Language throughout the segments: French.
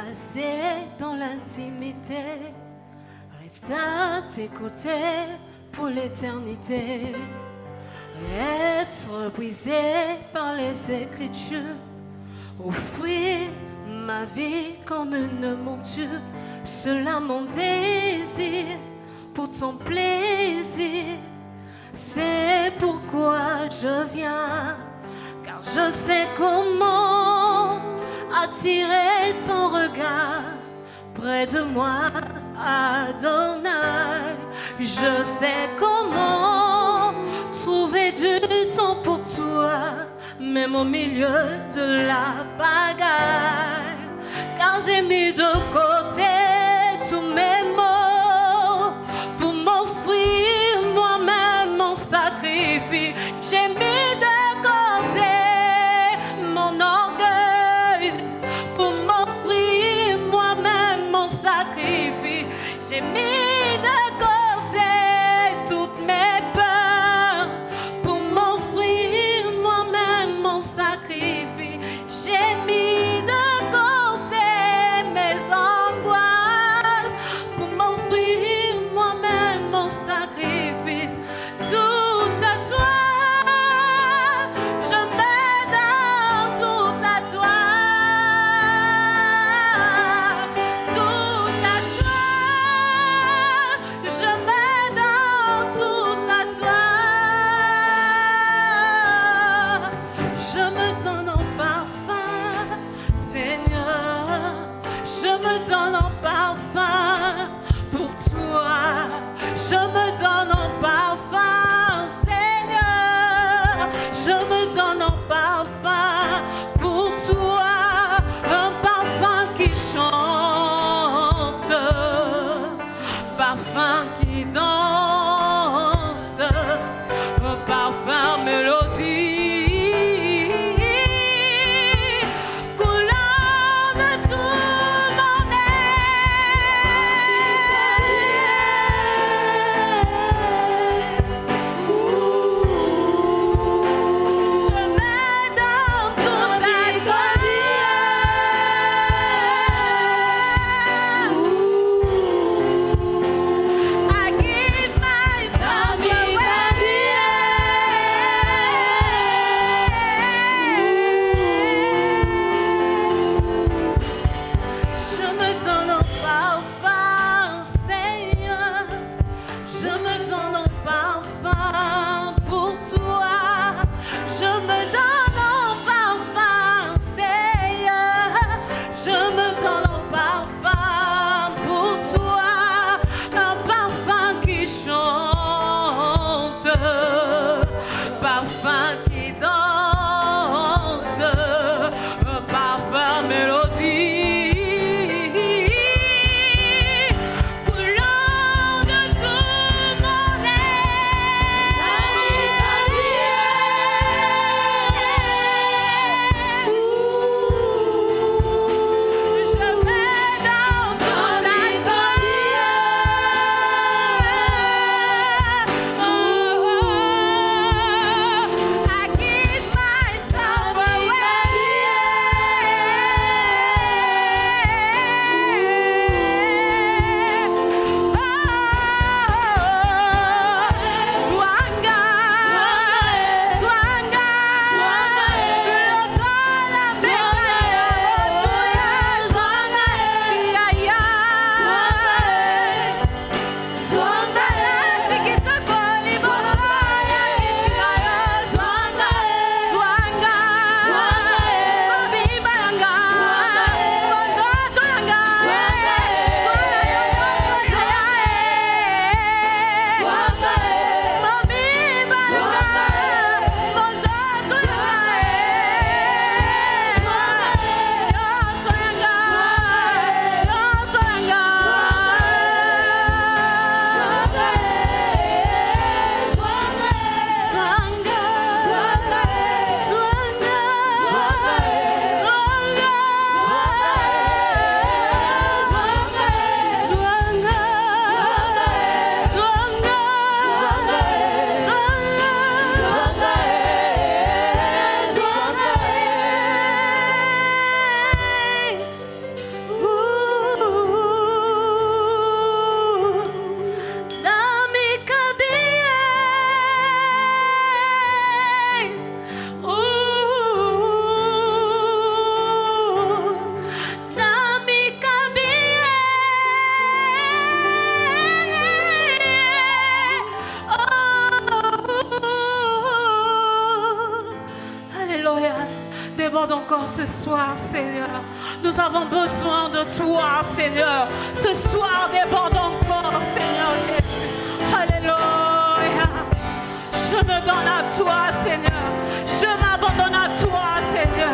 passer dans l'intimité, reste à tes côtés pour l'éternité. Être brisé par les Écritures, offrir ma vie comme une monture, cela mon désir pour ton plaisir. C'est pourquoi je viens, car je sais comment attirer ton regard près de moi, Adonai. Je sais comment trouver du temps pour toi, même au milieu de la bagaille, car j'ai mis de côté tous mes maux pour m'offrir moi-même mon sacrifice. J'ai mis de côté mon orgueil pour m'offrir moi-même mon sacrifice. J'ai mis de côté toutes mes peurs pour m'offrir moi-même mon sacrifice. J'ai mis de côté mes angoisses pour m'offrir moi-même mon sacrifice. Tout à toi, je me donne tout à toi. Tout à toi, je me donne tout à toi. Je me donne en parfum, Seigneur. Je me donne en parfum pour toi. Je me donne en parfum, Seigneur. Je me donne en parfum pour toi. Un parfum qui chante, parfum qui danse, un parfum mélodie. Coulant de tout mon déborde encore ce soir, Seigneur. Nous avons besoin de toi, Seigneur. Ce soir, déborde encore, Seigneur Jésus. Alléluia. Je me donne à toi, Seigneur. Je m'abandonne à toi, Seigneur.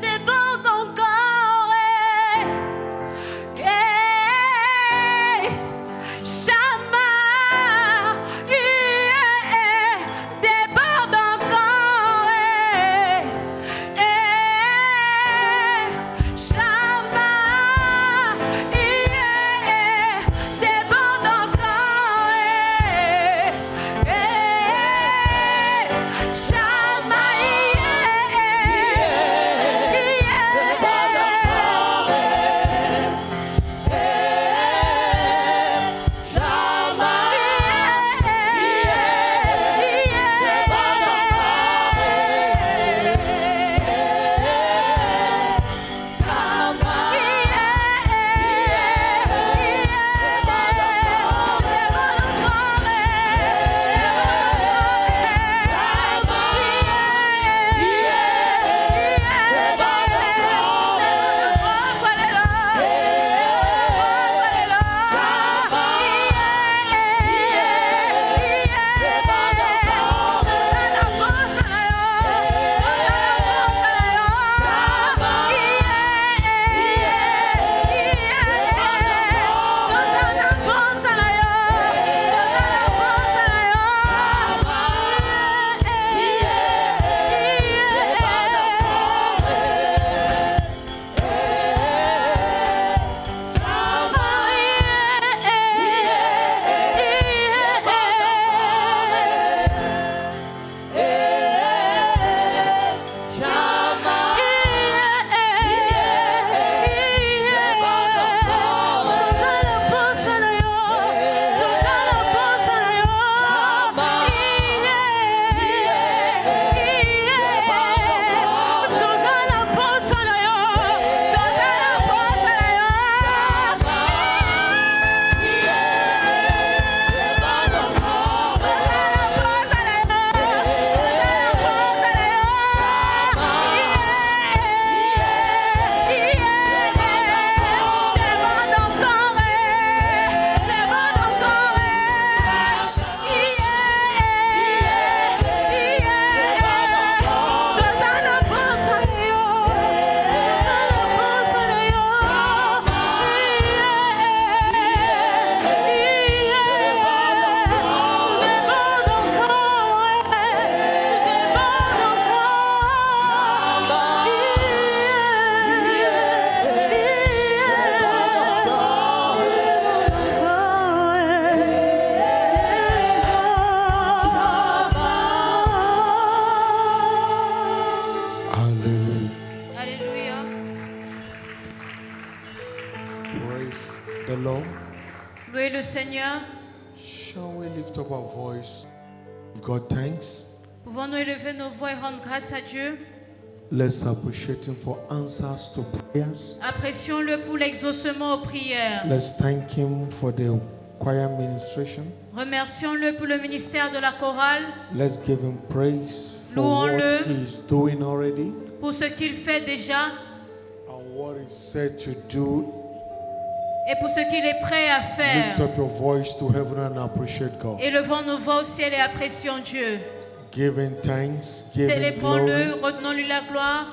Déborde encore. Chama. Déborde encore. Chama. Déborde encore. Chama. the Lord. Louez le Seigneur. Shall we lift up our voice? Give God thanks. Pouvons-nous élever nos voix et rendre grâce à Dieu? Let's appreciate Him for answers to prayers. Apprécions-le pour l'exaucement aux prières. Let's thank Him for the choir ministration. Remercions-le pour le ministère de la chorale. Let's give Him praise for Louons-le. what He is doing already Pour ce qu'il fait déjà and what He's said to do. et pour ce qu'il est prêt à faire. Lift up your voice to heaven and appreciate God. Élevons nos voix au ciel et apprécions Dieu. Give Him thanks, give Him Célébrons-le, glory. retenons-lui la gloire.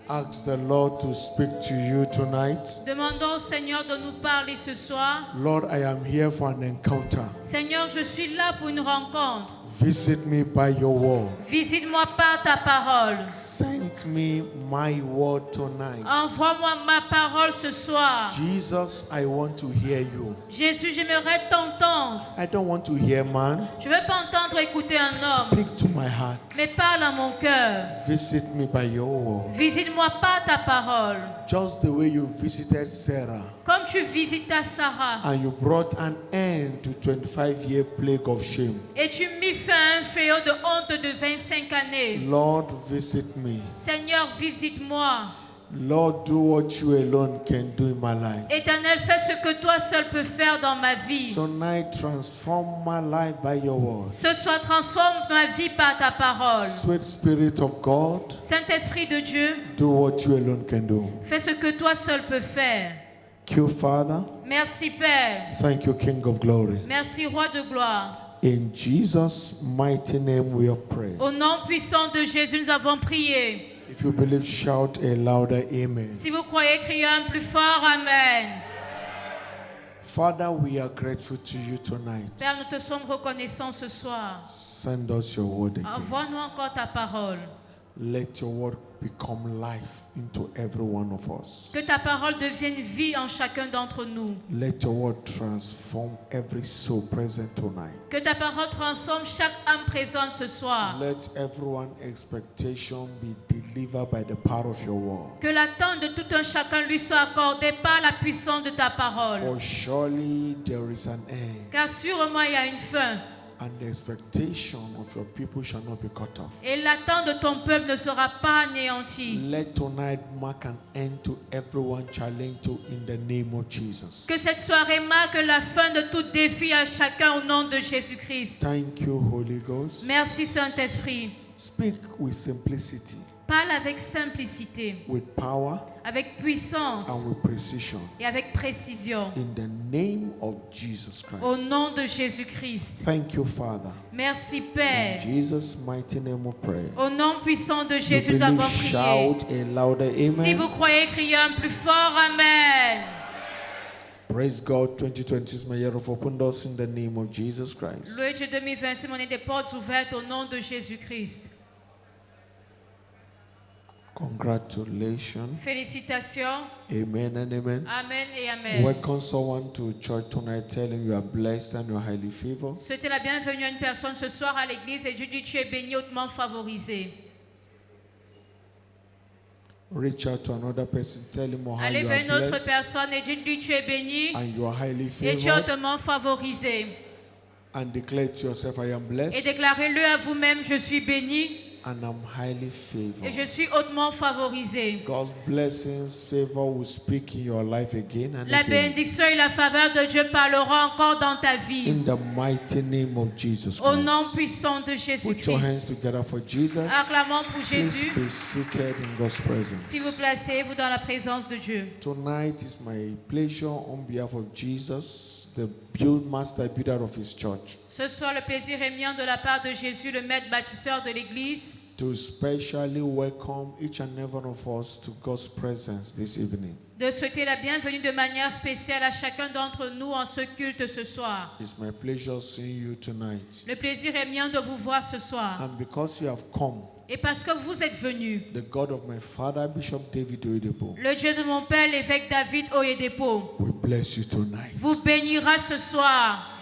Ask the Lord to speak to you tonight. Demandons au Seigneur de nous parler ce soir. Lord, I am here for an encounter. Seigneur, je suis là pour une rencontre. Visit me by your word. Visite-moi par ta parole. Send me my word tonight. Envoie-moi ma parole ce soir. Jesus, I want to hear you. Jésus, j'aimerais t'entendre. I don't want to hear man. Je ne veux pas entendre écouter un homme, Speak to my heart. mais parle à mon cœur. Visit me by your word. Visite-moi par ta parole. Just the way you visited Sarah Comme tu visitas Sarah and you brought an end to 25-year plague of shame. et tu mis fin à un fléau de honte de 25 années. Lord, visit me. Seigneur, visite-moi. Lord, do what you alone can do in my life. Éternel, fais ce que toi seul peux faire dans ma vie. Tonight, transform my life by your word. Ce soir, transforme ma vie par ta parole. Sweet Spirit of God, Saint-Esprit de Dieu, do what you alone can do. fais ce que toi seul peux faire. Thank you, Father. Merci Père. Thank you, King of Glory. Merci Roi de gloire. In Jesus' mighty name we have prayed. Au nom puissant de Jésus, nous avons prié. If you believe, shout a louder amen. Si vous croyez, criez un plus fort Amen. Father, we are grateful to you tonight. Père, nous te sommes reconnaissants ce soir. Send us your word again. Envoie-nous encore ta parole. Let your word become life into every one of us. Que ta parole devienne vie en chacun d'entre nous. Let your word transform every soul present tonight. Que ta parole transforme chaque âme présente ce soir. Let everyone's expectation be delivered by the power of your word. Que l'attente de tout un chacun lui soit accordée par la puissance de ta parole. For surely there is an end, Car sûrement il y a une fin. and the expectation of your people shall not be cut off. Et l'attente de ton peuple ne sera pas anéantie. Let tonight mark an end to everyone challenge to in the name of Jesus. Que cette soirée marque la fin de tout défi à chacun au nom de Jésus-Christ. Thank you, Holy Ghost. Merci Saint-Esprit. Speak with simplicity, Parle avec simplicité, with power, avec puissance and with precision. et avec précision. In the name of Jesus Au Christ. nom de Jésus-Christ. Thank you, Father. Merci In Père. Jesus' mighty name of prayer. Au nom puissant de You Jésus, nous believe, avons prié. shout a louder Si amen. vous croyez, criez un plus fort Amen. Praise God. 2020 is my year of open doors in the name of Jesus Christ. Loué Dieu 2020, c'est mon année des portes ouvertes au nom de Jésus-Christ. Congratulations. Félicitations. Amen and amen. Amen et Amen. Welcome someone to church tonight, telling you are blessed and you are highly favored. Souhaitez la bienvenue à une personne ce soir à l'église et Dieu dit tu es béni, hautement favorisé. Reach out to another person, tell him how Allez you vers are une autre blessed personne et Dieu dit tu es béni and you are highly et tu es favored, hautement favorisé. and declare to yourself, I am Et blessed déclarez-le à vous-même, je suis béni and I'm highly et je favored. suis hautement favorisé. God's blessings, favor will speak in your life again and La again. bénédiction et la faveur de Dieu parleront encore dans ta vie. In the mighty name of Jesus Au nom Christ. puissant de Put your Jésus-Christ. hands together for Jesus. Acclamons pour Please Jésus. be seated in God's presence. Si vous placez-vous dans la présence de Dieu. Tonight is my pleasure on behalf of Jesus, the master builder of his church, Ce soir, le plaisir est mien de la part de Jésus, le maître bâtisseur de l'Église, to specially welcome each and every one of us to God's presence this evening. de souhaiter la bienvenue de manière spéciale à chacun d'entre nous en ce culte ce soir. It's my pleasure seeing you tonight. Le plaisir est mien de vous voir ce soir. And because you have come, Et parce que vous êtes venus, the God of my father, Bishop David Oyedepo, le Dieu de mon père, l'évêque David Oyedepo, will bless you tonight. vous bénira ce soir.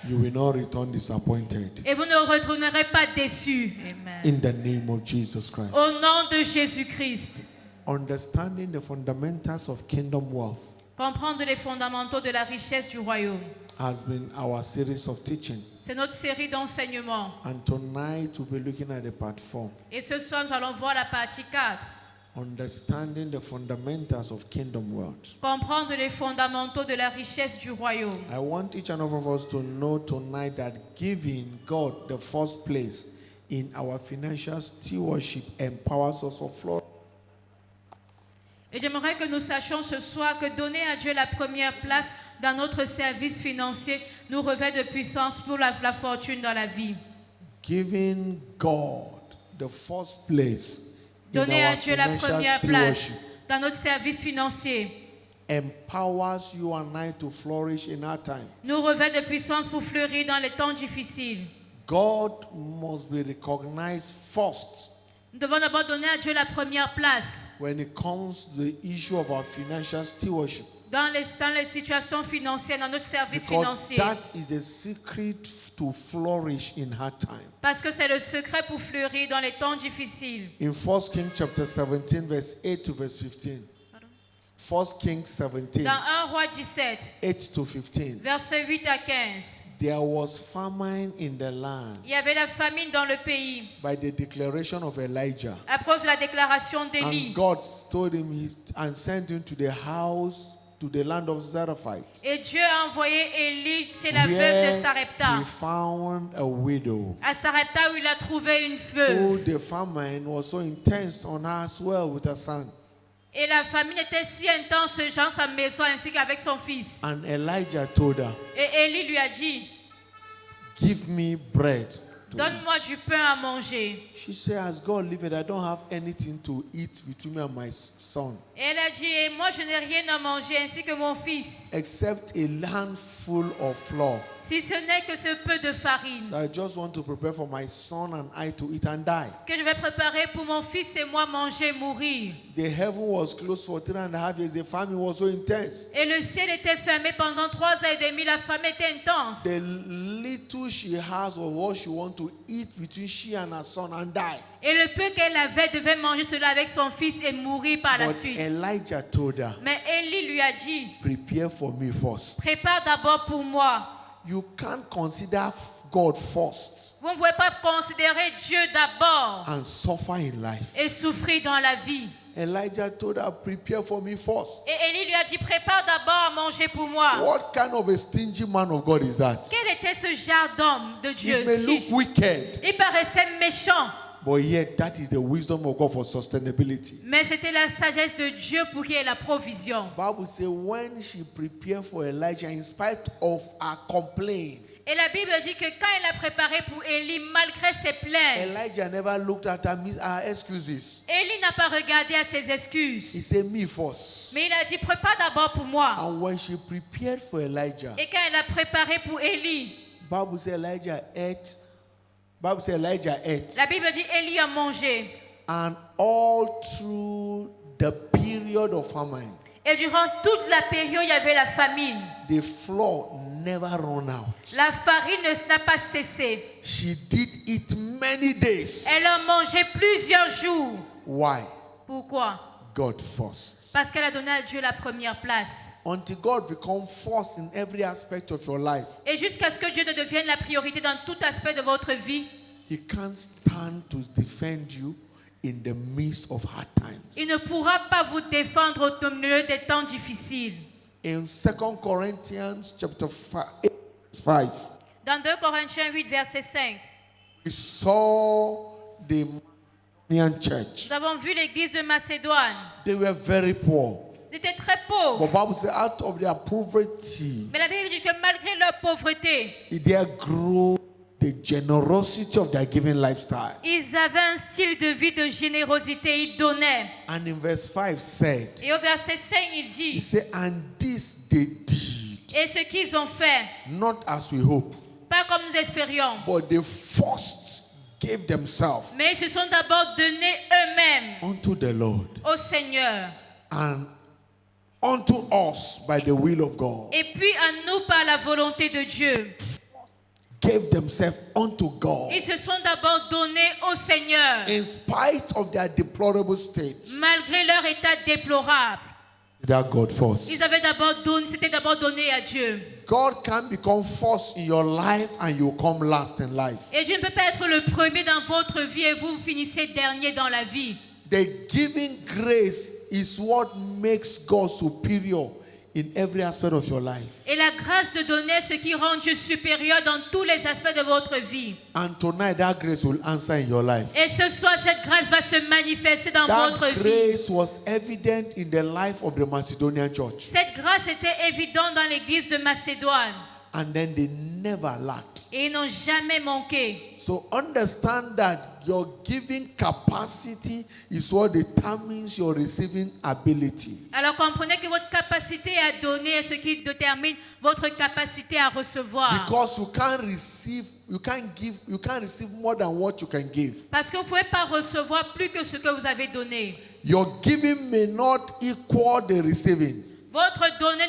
You will not return disappointed. Et vous ne retournerez pas déçus. Amen. In the name of Jesus Christ. Au nom de Jésus-Christ. Understanding the fundamentals of kingdom wealth Comprendre les fondamentaux de la richesse du royaume. has been our series of teaching. C'est notre série d'enseignements. And tonight we'll be looking at the part 4. Et ce soir, nous allons voir la partie 4. Understanding the fundamentals of kingdom wealth. Comprendre les fondamentaux de la richesse du royaume. I want each and every of us to know tonight that giving God the first place in our financial stewardship empowers us for flourishing. Et j'aimerais que nous sachions ce soir que donner à Dieu la première place dans notre service financier nous revêt de puissance pour la fortune dans la vie. Giving God the first place in Donner à our Dieu la financial première place stewardship dans notre service financier empowers you and I to flourish in our time. nous revêt de puissance pour fleurir dans les temps difficiles. God must be recognized first Nous devons d'abord donner à Dieu la première place when it comes to the issue of our financial stewardship. dans les situations financières, dans notre service Because financier. that is a secret to flourish in hard time. Parce que c'est le secret pour fleurir dans les temps difficiles. In 1 Kings chapter 17, verse 8 to verse 15. 1 Kings 17, Dans 1 Roi 17, 8 to 15. versets 8 à 15. there was famine in the land Il y avait la famine dans le pays by the declaration of Elijah. à cause de la déclaration d'Élie. And God told him and sent him to the house, to the land of Zarephath, Et Dieu a envoyé Élie chez la veuve where de Sarepta. he found a widow. À Sarepta où il a trouvé une Oh, veuve. the famine was so intense on her as well with her son. Et la famine était si intense dans sa maison ainsi qu'avec son fils. And Elijah told her, Et Élie lui a dit, give me bread. to donne-moi eat." du pain à manger. She said, as God liveth, I don't have anything to eat between me and my son, Et elle a dit, et moi je n'ai rien à manger ainsi que mon fils, except a handful of flour. si ce n'est que ce peu de farine I just want to prepare for my son and I to eat and die. que je vais préparer pour mon fils et moi manger, mourir. The heaven was closed for 3.5 years. The famine was so intense. Et le ciel était fermé pendant 3 ans et demi, la famine était intense. The little she has was what she want to eat between she and her son and die. Et le peu qu'elle avait devait manger cela avec son fils et mourir par la But suite. Elijah told her, Mais Élie lui a dit, prepare for me first. prépare d'abord pour moi. You can't consider God first Vous ne pouvez pas considérer Dieu d'abord and suffer in life. et souffrir dans la vie. Elijah told her, prepare for me first. Et Élie lui a dit, prépare d'abord à manger pour moi. What kind of a stingy man of God is that? Quel était ce genre d'homme de Dieu? It may look wicked, Il paraissait méchant, but yet that is the wisdom of God for sustainability. mais c'était la sagesse de Dieu pour qu'il y ait la provision. Bible says when she prepared for Elijah, in spite of her complaint, Et la Bible dit que quand il a préparé pour Élie, malgré ses plaintes, Elijah never looked at her excuses. Élie n'a pas regardé à ses excuses. He said, me first. Mais il a dit, prépare d'abord pour moi. And when she prepared for Elijah, Et quand il a préparé pour Élie, Bible says Elijah ate. Bible says Elijah ate. la Bible dit, Élie a mangé. And all through the period of famine, Et durant toute la période, il y avait la famine. the flour never run out. La farine n'a pas cessé. She did it many days. Elle a mangé plusieurs jours. Why? Pourquoi? God first. Parce qu'elle a donné à Dieu la première place. Until God become first in every aspect of your life, Et jusqu'à ce que Dieu ne devienne la priorité dans tout aspect de votre vie, He can't stand to defend you in the midst of hard times. il ne pourra pas vous défendre au milieu des temps difficiles. In 2 Corinthians chapter 5, Dans 2 Corinthiens 8, verset 5, we saw the Macedonian church. nous avons vu l'église de Macédoine. They were very poor. Ils étaient très pauvres. But Bible says out of their poverty, Mais la Bible dit que malgré leur pauvreté, there grew the generosity of their giving lifestyle. ils avaient un style de vie de générosité. Ils donnaient. And in verse 5 said, Et au verset 5, il He dit, said, and this they did, et ce qu'ils ont fait, not as we hope, pas comme nous espérions, but they first gave themselves mais ils se sont d'abord donnés eux-mêmes unto the Lord au Seigneur. and unto us by the will of God. Et puis à nous par la volonté de Dieu. Gave themselves unto God Ils se sont d'abord donnés au Seigneur, in spite of their deplorable states. malgré leur état déplorable. That God first. Ils avaient d'abord donné, c'était d'abord donné à Dieu. God can become first in your life and you come last in life. Et Dieu ne peut pas être le premier dans votre vie et vous finissez dernier dans la vie. The giving grace is what makes God superior in every aspect of your life. Et la grâce de donner, ce qui rend Dieu supérieur dans tous les aspects de votre vie. And tonight that grace will answer in your life. Et ce soir, cette grâce va se manifester dans votre That vie. grace was evident in the life of the Macedonian church. Cette grâce était évidente dans l'église de Macédoine. And then they never lacked. Et ils n'ont jamais manqué. So understand that your giving capacity is what determines your receiving ability. Alors comprenez que votre capacité à donner est ce qui détermine votre capacité à recevoir. Because you can't receive more than what you can give. Parce que vous ne pouvez pas recevoir plus que ce que vous avez donné. Your giving may not equal the receiving. Votre donner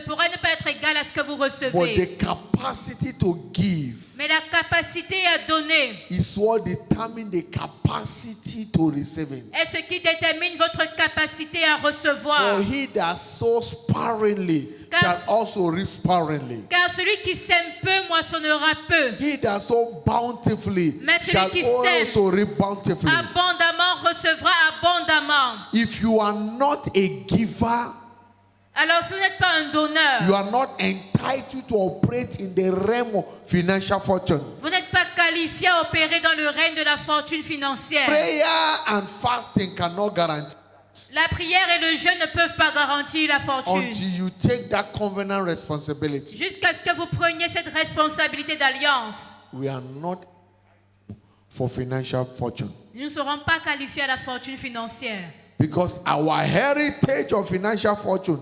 pourrait ne pas être égal à ce que vous But recevez. the capacity to give Mais la capacité à donner is what determines the capacity to receiving. est ce qui détermine votre capacité à For recevoir. he that sows sparingly shall also reap sparingly. Car celui qui sème peu moissonnera peu. He that sow bountifully Mais celui shall qui sème also reap bountifully. abondamment recevra abondamment. If you are not a giver, Alors si vous n'êtes pas un donneur, you are not entitled to operate in the realm of financial fortune. vous n'êtes pas qualifié à opérer dans le règne de la fortune financière. Prayer and fasting cannot guarantee La prière et le jeûne ne peuvent pas garantir la fortune. until you take that covenant responsibility. Jusqu'à ce que vous preniez cette responsabilité d'alliance. We are not for financial fortune. Nous ne serons pas qualifiés à la fortune financière. Because our heritage of financial fortune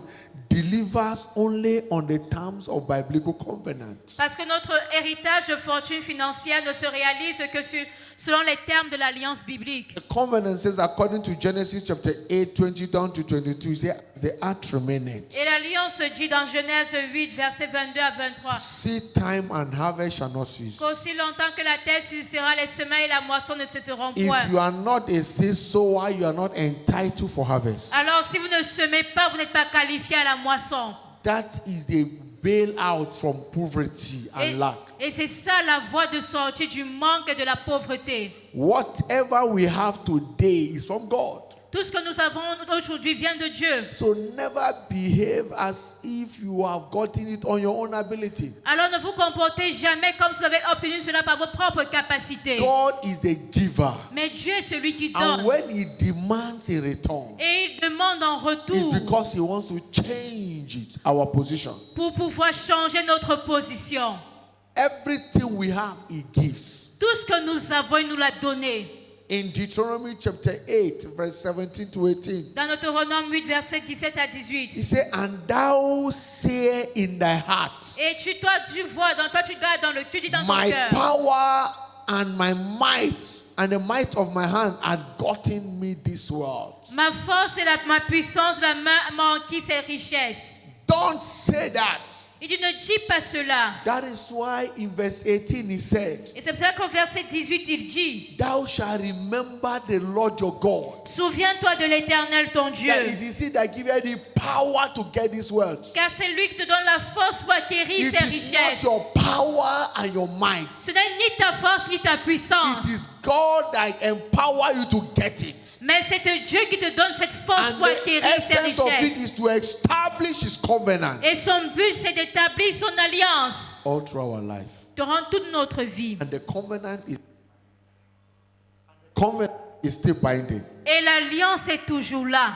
delivers only on the terms of biblical covenants. Parce que notre héritage de fortune financière ne se réalise que selon les termes de l'alliance biblique. The covenant says, according to Genesis chapter 8, 20 down to 22, say, the earth remaineth. Et l'alliance dit dans Genèse 8, versets 22 à 23. Seed time and harvest shall not cease. Qu'aussi longtemps que la terre subsistera, les semailles et la moisson ne cesseront If point. you are not a seed sower, you are not entitled for harvest. Alors si vous ne semez pas, vous n'êtes pas qualifié à la moisson. That is the bailout from poverty and lack. Et c'est ça la voie de sortie du manque et de la pauvreté. Whatever we have today is from God. Tout ce que nous avons aujourd'hui vient de Dieu. So never behave as if you have gotten it on your own ability. Alors ne vous comportez jamais comme si vous avez obtenu cela par vos propres capacités. God is the giver. Mais Dieu est celui qui And donne. when he demands a return, Et il demande en it's retour because he wants to change it, our position. pour pouvoir changer notre position. Everything we have, he gives. Tout ce que nous avons, il nous l'a donné. In Deuteronomy chapter 8, verse 17 to 18, Dans Deutéronome 8, versets 17 à 18. he said, and thou say in thy heart, Et tu gardes dans le, tu dis dans ton my cœur. power and my might and the might of my hand had gotten me this world. Ma force et ma puissance, la main m'a enquis ces richesses. Don't say that. Il dit, ne dis pas cela. That is why in verse 18 he said, Et c'est pour ça qu'au verset 18, il dit, thou shalt remember the Lord your God. souviens-toi de l'Éternel ton Dieu. That if you see that give you the power to get this wealth, Car c'est lui qui te donne la force pour acquérir it ces is not richesses. your power and your might. Ce n'est ni ta force ni ta puissance. It is God that empower you to get it. Mais c'est Dieu qui te donne cette force And pour the acquérir ces essence of it richesses. is to establish his covenant Et son but, c'est d'établir son alliance all through our life. durant toute notre vie. And the covenant is still binding. Et l'alliance est toujours là.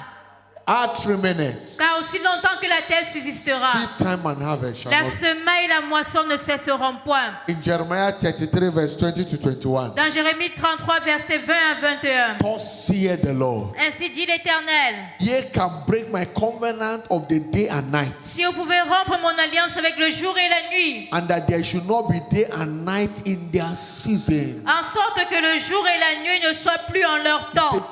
Earth remaineth. Car aussi longtemps que la terre subsistera, Seed time and harvest shall la not. semaille et la moisson ne cesseront point. In Jeremiah 33 verse 20 to 21. Dans Jérémie 33, versets 20 à 21. Thus saith the Lord, Ainsi dit l'Éternel, ye can break my covenant of the day and night, si vous pouvez rompre mon alliance avec le jour et la nuit, and that there should not be day and night in their season. en sorte que le jour et la nuit ne soient plus en leur temps.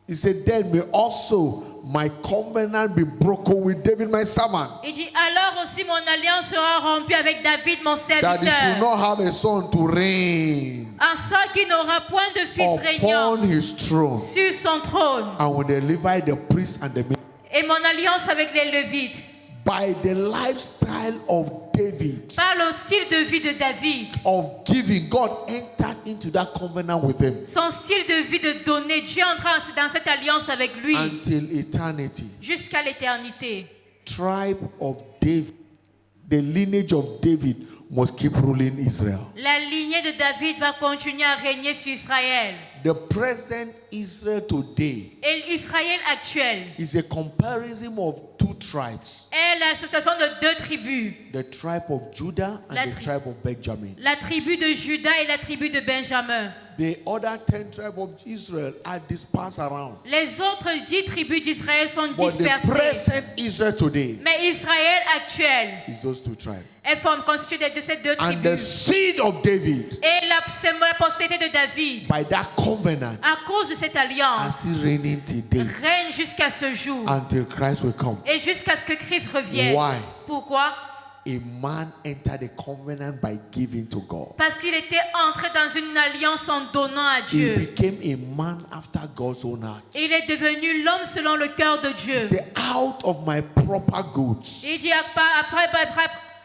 He said, then may also my covenant be broken with David my servant, Il dit, alors aussi mon alliance sera rompue avec David mon that he should serviteur, not have a son to reign en sorte qu'il n'aura point de fils régnant upon his throne, sur son trône. and with the Levite, the priest, and the minister. Et mon alliance avec les Lévites, By the lifestyle of David, par le style de vie de David, of giving, God entered into that covenant with him son style de vie de donner, Dieu entra dans cette alliance avec lui until eternity. jusqu'à l'éternité. Tribe of David, the lineage of David must keep ruling Israel. La lignée de David va continuer à régner sur Israël. The present Israel today Et l'Israël actuel is a comparison of two tribes, est l'association de deux tribus, the tribe of Judah and La the tri- tribe of Benjamin. la tribu de Juda et la tribu de Benjamin. The other 10 tribes of Israel are dispersed around. Les autres 10 tribus d'Israël sont But the dispersées. present Israel today Mais Israël actuel is those two tribes. est constitué de ces deux And the tribus. seed of David, Et c'est la postérité de David, by that covenant, à cause de cette are alliance, still reigning till date règne jusqu'à ce jour until Christ will come. et jusqu'à ce que Christ revienne. Why? Pourquoi? a man entered a covenant by giving to God. Parce qu'il était entré dans une alliance en donnant à He Dieu. became a man after God's own heart. Il est devenu l'homme selon le cœur de Dieu. He said, out of my proper goods, Il dit à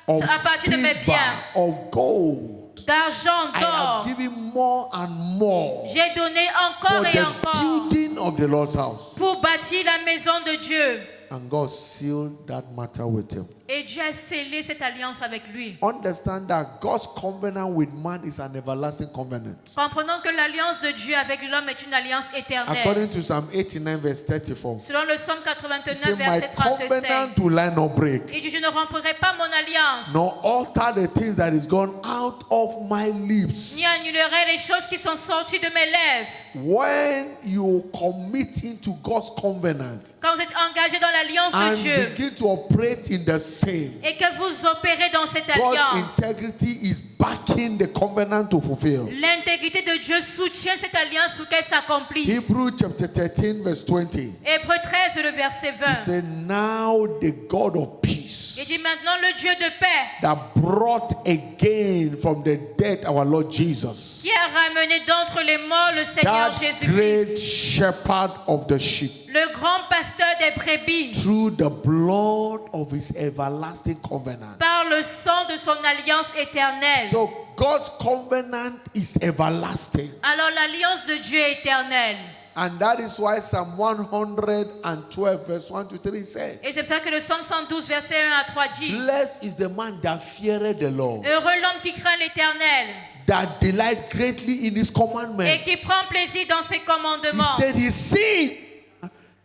of partir de mes silver, biens, of gold, d'argent, I d'or, have given more and more j'ai donné for encore et the encore building of the Lord's house. pour bâtir la maison de Dieu. And God sealed that matter with him. Et Dieu a scellé cette alliance avec lui. Understand that God's covenant with man is an everlasting covenant. Comprenons que l'alliance de Dieu avec l'homme est une alliance éternelle. According to Psalm 89 verse 34. Selon le psaume He 89, said, my verset 35. covenant will I not break, Il dit, je ne romperai pas mon alliance, nor alter the things that is gone out of my lips. ni annulerai les choses qui sont sorties de mes lèvres. When you commit into God's covenant Quand vous êtes engagé dans l'alliance de and Dieu begin to operate in the same, et que vous opérez dans cette God's alliance, integrity is backing the covenant to fulfill. l'intégrité de Dieu soutient cette alliance pour qu'elle s'accomplisse. Hebrews chapter 13 verse 20. Hébreux 13, le verset He 20. said, now the God of Il peace dit maintenant le Dieu de paix that brought again from the dead our Lord Jesus, qui a ramené d'entre les morts le Seigneur that Jésus-Christ, great shepherd of the sheep, le grand pasteur des brebis, through the blood of his everlasting covenant. par le sang de son alliance éternelle. So God's covenant is everlasting. Alors l'alliance de Dieu est éternelle. And that is why Psalm 112 verse 1 to 3 says, Et c'est pour ça que le psaume 112, verset 1 à 3 dit, blessed is the man that feareth the Lord, heureux l'homme qui craint l'Éternel that delight greatly in his commandments. et qui prend plaisir dans ses He commandements. said his seed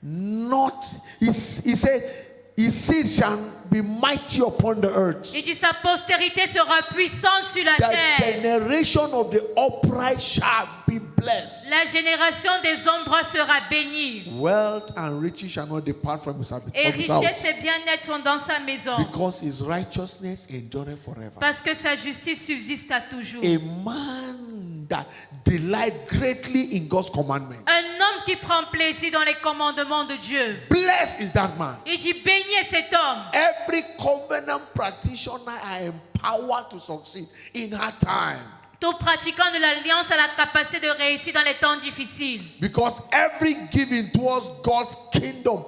not he said his seed shall be mighty upon the earth. Il dit sa postérité sera puissante sur la The terre. generation of the upright shall be blessed. La génération des hommes droits sera bénie. Wealth and riches shall not depart from his Et house, richesse et bien-être sont dans sa maison. because his righteousness endureth forever. Parce que sa justice subsiste à toujours. A man that delight greatly in God's commandments. Un homme qui prend plaisir dans les commandements de Dieu. Blessed is that man. Il dit béni est cet homme. Every covenant practitioner are empowered to succeed in hard time. Tout pratiquant de l'alliance a la capacité de réussir dans les temps difficiles. Because every giving towards God's kingdom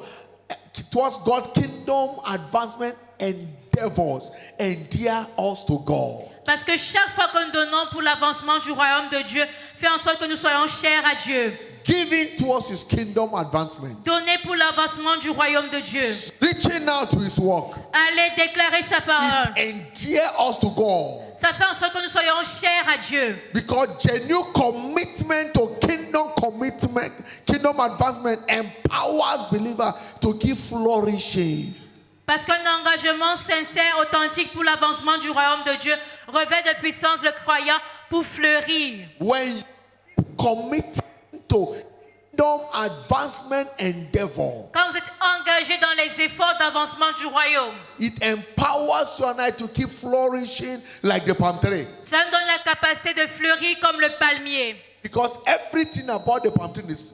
advancement endeavors endear us to God. Parce que chaque fois que nous donnons pour l'avancement du royaume de Dieu, fait en sorte que nous soyons chers à Dieu. Giving towards his kingdom advancement, Donner pour l'avancement du royaume de Dieu. reaching out to his work, Aller déclarer sa parole. it endear us to God. Ça fait en sorte que nous soyons chers à Dieu. Because genuine commitment to kingdom advancement empowers believers to keep flourishing. Parce qu'un engagement sincère, authentique pour l'avancement du royaume de Dieu revêt de puissance le croyant pour fleurir. When you commit to kingdom advancement endeavor, Quand vous êtes engagé dans les efforts d'avancement du royaume, it empowers you and I to keep flourishing like the palm tree. cela nous donne la capacité de fleurir comme le palmier. Because everything about the palm tree is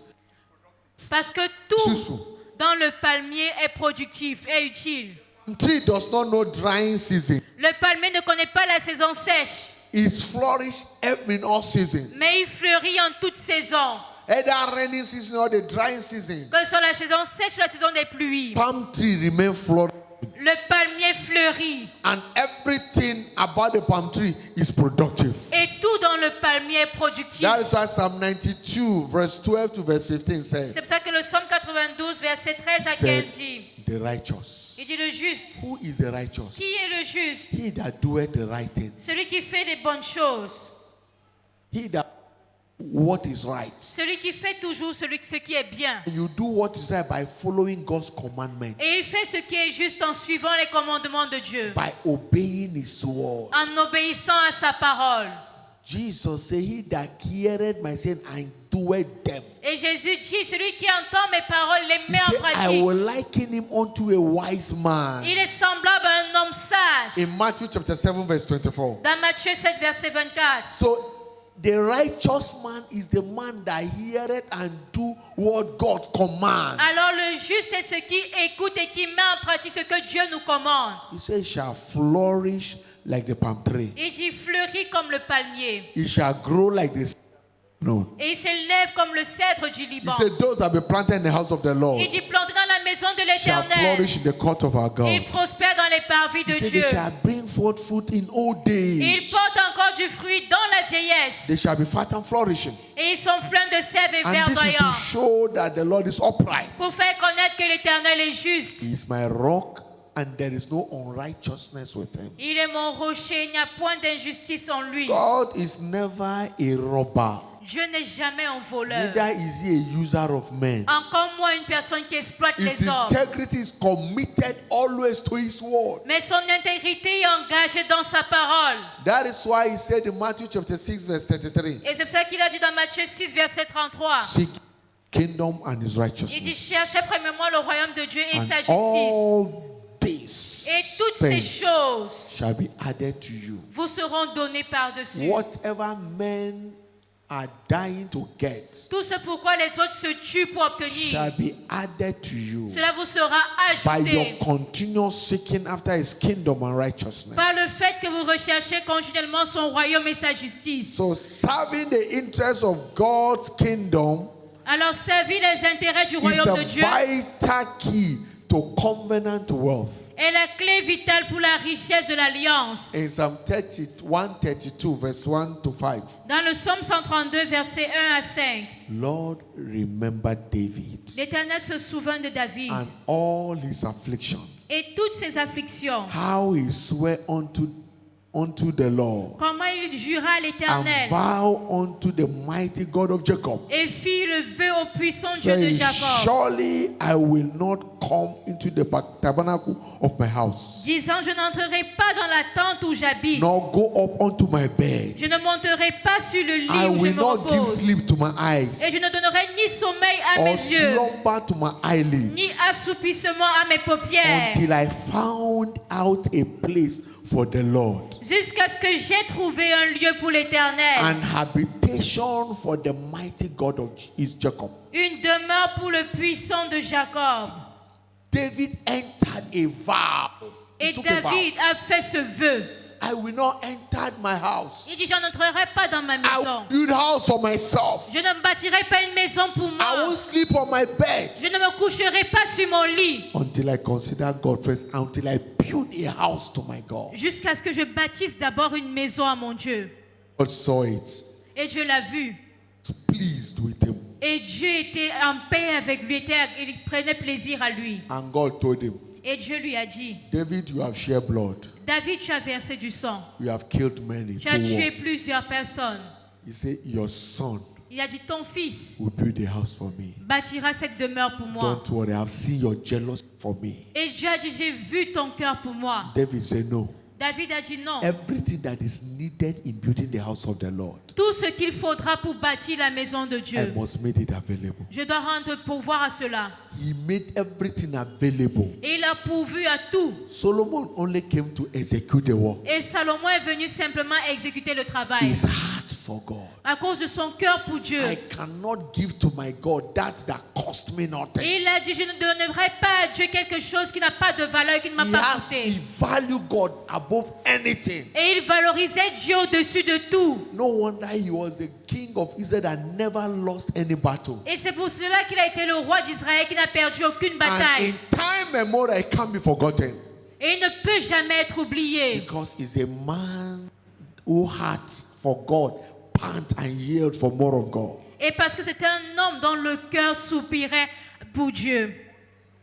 Parce que tout useful. dans le palmier est productif et utile. Palm tree does not know drying season. Le palmier ne connaît pas la saison sèche, It flourish in all season. mais il fleurit en toute saison. Either rainy season or the drying season. Que ce soit la saison sèche ou la saison des pluies, Palm tree remain flourishing. le palmier fleurit. And everything about the palm tree is productive. Et tout dans le palmier est productif. That is why Psalm 92 verse 12 to verse 15 says, C'est pour ça que le psaume 92, verset 13 à 15 dit, the righteous. il dit le juste. Who is the righteous? Qui est le juste? He that doeth the right thing. Celui qui fait les bonnes choses. He that what is right. Celui qui fait toujours ce qui est bien. You do what is right by following God's commandments, Et il fait ce qui est juste en suivant les commandements de Dieu. by obeying his word. En obéissant à sa parole. Jesus said, he that heareth my saying and doeth them. Et Jésus dit, celui qui entend mes paroles, les He met en said, I pratique. will liken him unto a wise man. Il est semblable à un homme sage. In Matthew chapter 7 verse 24. Dans Matthieu 7, verset 24. So The righteous man is the man that heareth and do what God commands. Alors le juste est ce qui écoute et qui met en pratique ce que Dieu nous commande. He says, shall flourish like the palm tree. Il dit fleurit comme le palmier. It shall grow like the no. Et il s'élève comme le cèdre du He Liban. said, those that be planted in the house of the Lord Il dit planté dans la maison de shall l'Éternel. flourish in the court of our God. Il prospère dans les parvis He de said, Dieu. they shall bring forth fruit in old days. Il porte encore du fruit dans la vieillesse. They shall be fat and flourishing. Et ils sont pleins de sève et And this is to verdoyants. show that the Lord is upright. Pour faire connaître que l'Éternel est juste. He is my rock, and there is no unrighteousness with him. Il est mon rocher, il n'y a point d'injustice en lui. God is never a robber. Dieu n'est jamais un voleur. Neither is he a user of men. Encore moins une personne qui exploite His les hommes. integrity is committed always to his word. Mais son intégrité est engagée dans sa parole. That is why he said in Matthew chapter 6 verse 33, Et c'est pour ça qu'il a dit dans Matthieu 6, verset 33. seek kingdom and his Il dit, righteousness, cherchez premièrement le royaume de Dieu et sa and justice. all these Et toutes ces things choses shall be added to you. vous seront données par-dessus. Whatever men are dying to get Tout ce pourquoi les autres se tuent pour obtenir, shall be added to you cela vous sera by your ajouté continual seeking after his kingdom and righteousness. par le fait que vous recherchez continuellement son royaume et sa justice. So serving the interests of God's kingdom Alors servir les intérêts du is royaume a de Dieu vital key to covenant wealth. est la clé vitale pour la richesse de l'alliance. In Psalm 132 verse 1 to 5, Dans le psaume 132, versets 1 à 5, Lord, remember David l'Éternel se souvint de David and all his affliction, et toutes ses afflictions. how he swore unto the Lord Comment il jura à and l'Éternel vow unto the mighty God of Jacob, et fit le vœu au puissant Dieu de saying, Jacob, surely I will not come into the tabernacle of my house, disant, je n'entrerai pas dans la tente où j'habite, nor go up unto my bed. je ne monterai pas sur le lit I où je will me not give repose, sleep to my et je eyes, ne donnerai ni sommeil à or mes yeux, slumber to my ni eyelids, assoupissement à mes paupières, until I found out a place for the Lord, jusqu'à ce que j'ai trouvé un lieu pour l'Éternel, an habitation for the mighty God of his Jacob. une demeure pour le puissant de Jacob. David entered a vow. He Et took a vow. David a fait ce vœu. I will not enter my house. Il dit, je n'entrerai pas dans ma I maison. will build house for myself. Je ne me bâtirai pas une maison pour I moi. won't sleep on my bed Je ne me coucherai pas sur mon lit until I consider God first, until I build a house to my God. jusqu'à ce que je bâtisse d'abord une maison à mon Dieu. God saw it, Et Dieu l'a vu. was pleased with him, Et Dieu était en paix avec lui. Il prenait plaisir à lui. and God told him, Et Dieu lui a dit, David, you have shed blood. David, tu as versé du sang. You have killed many. Tu as Go tué on. plusieurs personnes. He said, your son Il a dit, ton fils will build a house for me. bâtira cette demeure pour moi. Don't worry, I've seen your jealousy for me. Et Dieu a dit, j'ai vu ton cœur pour moi. David said, no. David a dit non. Everything that is needed in building the house of the Lord, Tout ce qu'il faudra pour bâtir la maison de I Dieu, must make it available. je dois rendre pourvoir à cela. He made everything available. Et il a pourvu à tout. Solomon only came to execute the work. Et Salomon est venu simplement exécuter le travail. His heart for God. À cause de son cœur pour Dieu. I cannot give to my God that cost me nothing. Et il a dit, je ne donnerai pas à Dieu quelque chose qui n'a pas de valeur, qui ne m'a He pas he coûté. value God above anything. Et il valorisait Dieu au-dessus de tout. No wonder he was the king of Israel that never lost any battle. Et c'est pour cela qu'il a été le roi d'Israël qui n'a perdu aucune And bataille. in time memorial, it can't be forgotten. Et il ne peut jamais être oublié. Because he's a man who heart for God pant and yield for more of God. Et parce que c'était un homme dont le cœur soupirait pour Dieu.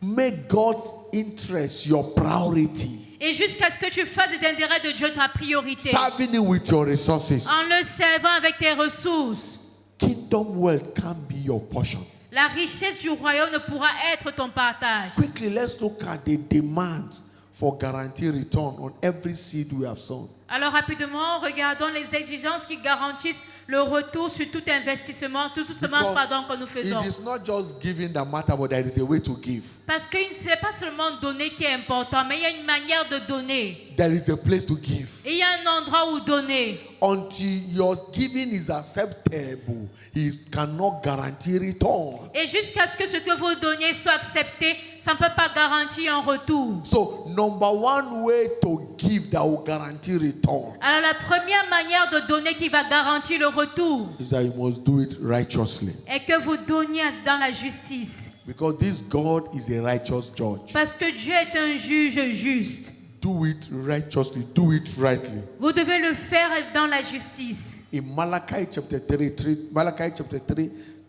Make God's interest your priority. Et jusqu'à ce que tu fasses des intérêts de Dieu ta priorité. Serving him with your resources. En le servant avec tes ressources. Kingdom wealth can't be your portion. La richesse du royaume ne pourra être ton partage. Quickly, let's look at the demands for guaranteed return on every seed we have sown. Alors rapidement, regardons les exigences qui garantissent le retour sur tout investissement, tout semence que nous faisons. It is not just giving that matter, but there is a way to give. Parce que ce n'est pas seulement donner qui est important, mais il y a une manière de donner. There is a place to give. Et il y a un endroit où donner. Until your giving is acceptable, he cannot guarantee return. Et jusqu'à ce que vous donniez soit accepté, ça ne peut pas garantir un retour. So, number one way to give that will guarantee return. Alors la première manière de donner qui va garantir le retour Is that you must do it righteously. est que vous donniez dans la justice. Because this God is a righteous judge. Parce que Dieu est un juge juste. Do it righteously, do it rightly. Vous devez le faire dans la justice. In Malachi chapter 3,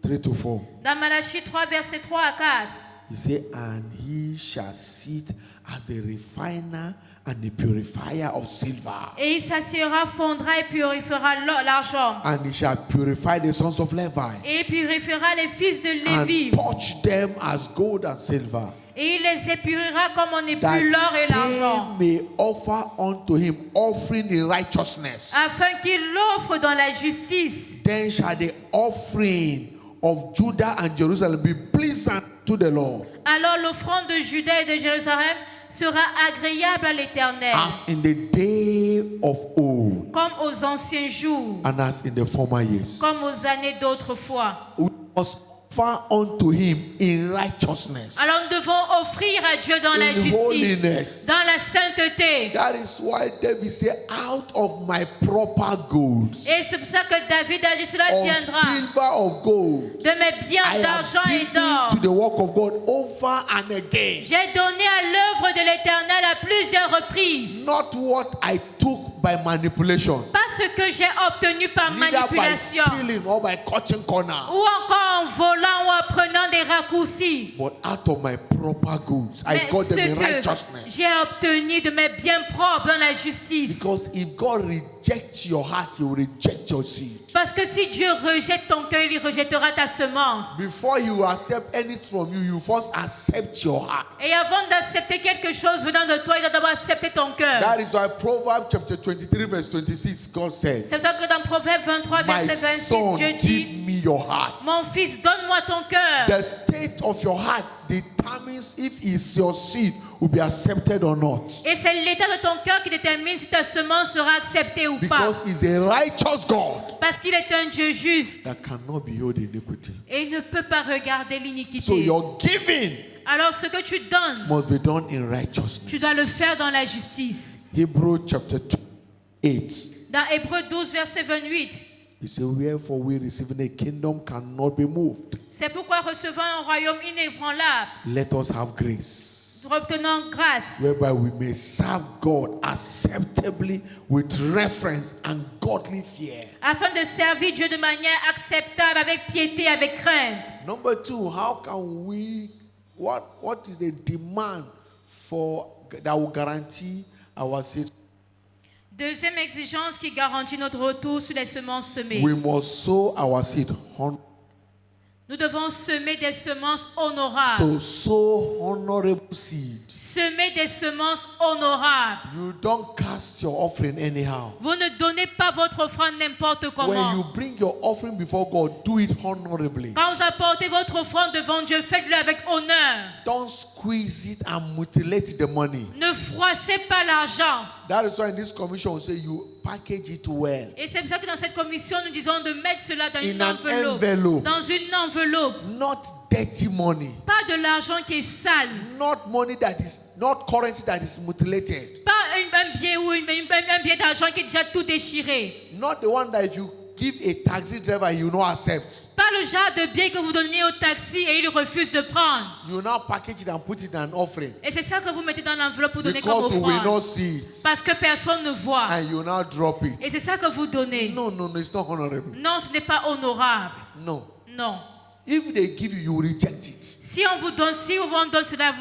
3 to 4. Dans Malachie 3, versets 3 à 4. He said, and he shall sit as a refiner and a purifier of silver. Et il s'assiera, fondra et purifiera l'argent. And he shall purify the sons of Levi. Et il purifiera les fils de And Lévi. touch them as gold and silver. Et il les épurera comme on That épure l'or et l'argent. they may offer unto him offering in righteousness. Afin qu'il l'offre dans la justice. Then shall the offering of Judah and Jerusalem be pleasant to the Lord. Alors l'offrande de Juda et de Jérusalem sera agréable à l'Éternel. As in the day of old, Comme aux anciens jours. and as in the former years. Comme aux années d'autrefois. We must offer unto him in righteousness. Alors nous devons offrir à Dieu dans la In justice, holiness. dans la sainteté. That is why David said, out of my proper goods, Et c'est pour ça que David a dit, cela of viendra silver of gold, de mes biens I d'argent have et given d'or. to the work of God over and again. J'ai donné à l'œuvre de l'Éternel à plusieurs reprises. Not what I took by manipulation, Pas ce que j'ai obtenu par neither by manipulation stealing or by cutting corner, ou encore en volant ou en prenant des raccourcis. but out of my proper goods. I Mais got ce them in que righteousness. j'ai obtenu de mes biens propres dans la justice. Because if God rejects your heart, he will reject your seed. Parce que si Dieu rejette ton cœur, il rejettera ta semence. Before he will accept anything from you, you first accept your heart. Et avant d'accepter quelque chose venant de toi, il doit d'abord accepter ton cœur. That is why Proverbs chapter 23 verse 26, God said, C'est pour ça que dans Proverbe 23, my verset 26, son, Dieu give dit, me your heart. mon fils, donne-moi ton cœur. The state of your heart determines if it's your seed will be accepted or not. Et c'est l'état de ton cœur qui détermine si ta semence sera acceptée ou pas. Because he's a righteous God Parce qu'il est un Dieu juste. that cannot behold iniquity. Et il ne peut pas regarder So l'iniquité. your giving Alors ce que tu donnes, must be done in righteousness. tu dois le faire dans la justice. Hebrews chapter 2, 8. Dans Hébreux 12, verset 28. He said, wherefore we receiving a kingdom cannot be moved. C'est pourquoi recevant un royaume inébranlable, Let us have grace, obtenant grâce, whereby we may serve God acceptably with reverence and godly fear. afin de servir Dieu de manière acceptable, avec piété, avec crainte. Number two, how can we, what is the demand for that will guarantee our seed? Deuxième exigence qui garantit notre retour sur les semences semées. We must sow our seed. Nous devons semer des semences honorables. So sow honorable seed. Semer des semences honorables. You don't cast your offering anyhow. Vous ne donnez pas votre offrande n'importe When comment. you bring your offering before God, do it honorably. Quand vous apportez votre offrande devant Dieu, faites-le avec honneur. Don't squeeze it and mutilate the money. Ne froissez pas l'argent. That is why in this commission we say you package it well. Et c'est pour ça que dans cette commission, nous disons de mettre cela dans In une an enveloppe. envelope. Dans une enveloppe. Not dirty money. Pas de l'argent qui est sale. Not money that is not currency that is mutilated. Pas un billet ou un billet d'argent qui est déjà tout déchiré. Not the one that if you give a taxi driver, he will not accept. Pas le genre de billet que vous donnez au taxi et il refuse de prendre. You will now package it and put it in an offering. Et c'est ça que vous mettez dans l'enveloppe pour donner comme Because we will not offrande. see it. Parce que personne ne voit. And you will now drop Et it. c'est ça que vous donnez. No, it's not honorable. Non, ce n'est pas honorable. No. Non. If they give you, you will reject it. Si on vous donne cela,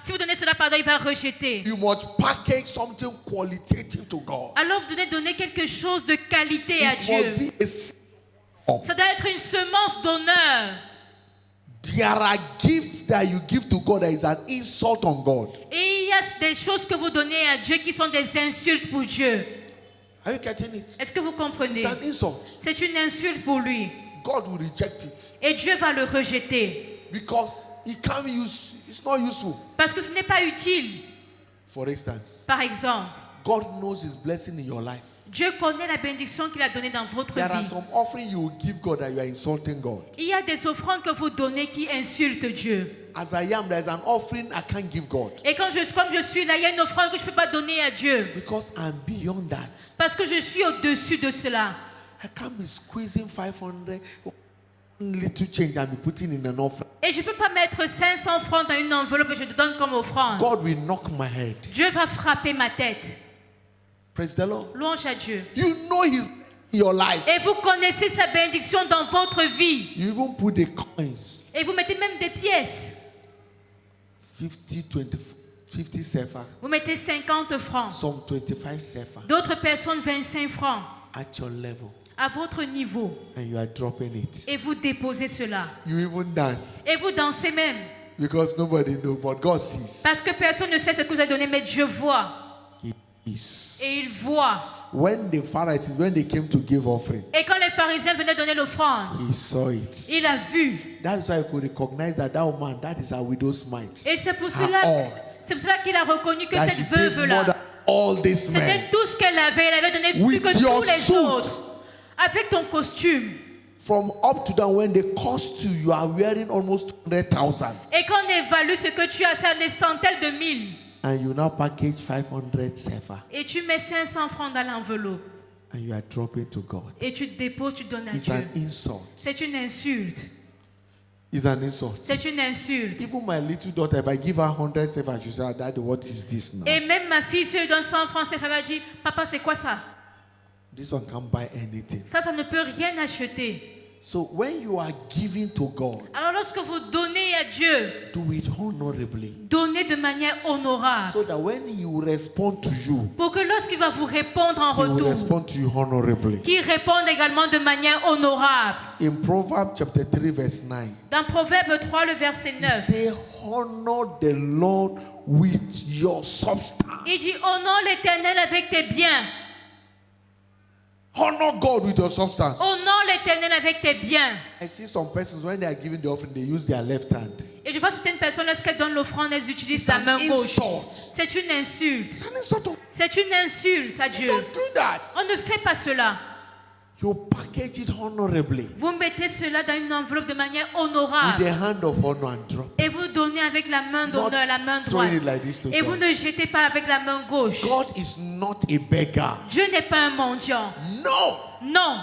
si vous donnez cela, pardon, il va rejeter. You must package something qualitative to God. Alors vous devez donner quelque chose de qualité à It Dieu. must be a Ça doit être une semence d'honneur. There are gifts that you give to God that is an insult on God. Et il y a des choses que vous donnez à Dieu qui sont des insultes pour Dieu. Are you getting it? Est-ce que vous comprenez? It's an insult. C'est une insulte pour lui. God will reject it Et Dieu va le rejeter. because it's not useful. Parce que ce n'est pas utile. For instance, Par exemple, God knows His blessing in your life. Dieu connaît la bénédiction qu'il a donnée dans votre There are vie. some offering you will give God that you are insulting God. Il y a des offrandes que vous donnez qui insultent Dieu. As I am, there is an offering I can't give God Et comme je suis là, il y a une offrande que je ne peux pas donner à Dieu. because I'm beyond that. Parce que je suis au-dessus de cela. I can't be squeezing 500 little change and be putting in an offering. Et je ne peux pas mettre 500 francs dans une enveloppe et je te donne comme offrande. God will knock my head. Dieu va frapper ma tête. Praise the Lord. Louange à Dieu. You know His in your life. Et vous connaissez sa bénédiction dans votre vie. You even put the coins, Et vous mettez même des pièces. 50 sefer, Vous mettez 50 francs. some 25 sefer D'autres personnes 25 francs. at your level, À votre niveau. and you are dropping it. Et vous déposez cela. You even dance Et vous dansez même. because nobody knows, but God sees. Parce que personne ne sait ce que vous avez donné, mais Dieu voit. He is. Et il voit. When the Pharisees, when they came to give offering, Et quand les pharisiens venaient donner l'offrande, He saw it. il a vu. That is why He could recognize that woman, that is a widow's mite. Et c'est pour Her cela, all. c'est pour cela qu'il a reconnu que That she cette gave more veuve-là, than all these men. c'était tout ce qu'elle avait. Elle avait donné plus With que your tous les suit. autres. Avec ton costume. From up to down, when they cost you are wearing almost 100,000. Et quand on évalue ce que tu as, c'est des centaines de mille. And you now package 500 sefer. Et tu mets 500 francs dans l'enveloppe. And you are dropping to God. Et tu déposes, tu donnes à It's Dieu. an insult. C'est une insulte. It's an insult. C'est une insulte. Even my little daughter, if I give her 100 sefer, she say, Daddy, what is this now? Et même ma fille, si je lui donne 100 francs, elle va dire, papa, c'est quoi ça? This one can't buy anything. Ça ne peut rien acheter. So when you are giving to God, Alors lorsque vous donnez à Dieu, do it honorably. donnez de manière honorable. So that when He will respond to you, Pour que lorsqu'il va vous répondre en He will retour, respond to you honorably. qu'il réponde également de manière honorable. In Proverbs chapter 3, verse 9, Dans Proverbe 3, le verset He 9, say, honor the Lord with your substance. il dit, honore l'Éternel avec tes biens. Honor God with your substance. Honore l'Éternel avec tes biens. I see some persons when they are giving the offering, they use their left hand. Et je vois certaines personnes, lorsqu'elles donnent l'offrande, elles utilisent It's sa main an gauche. insult. C'est une insulte. It's an insult. C'est une insulte à Dieu. Don't do that. On ne fait pas cela. You package it honorably Vous mettez cela dans une enveloppe de manière with honorable. the hand of honor and drop. Et vous donnez avec la main d'honneur, la main droite. Throwing it like this to Et vous God. ne jetez pas avec la main gauche. God is not a beggar. Dieu n'est pas un mendiant. No. Non.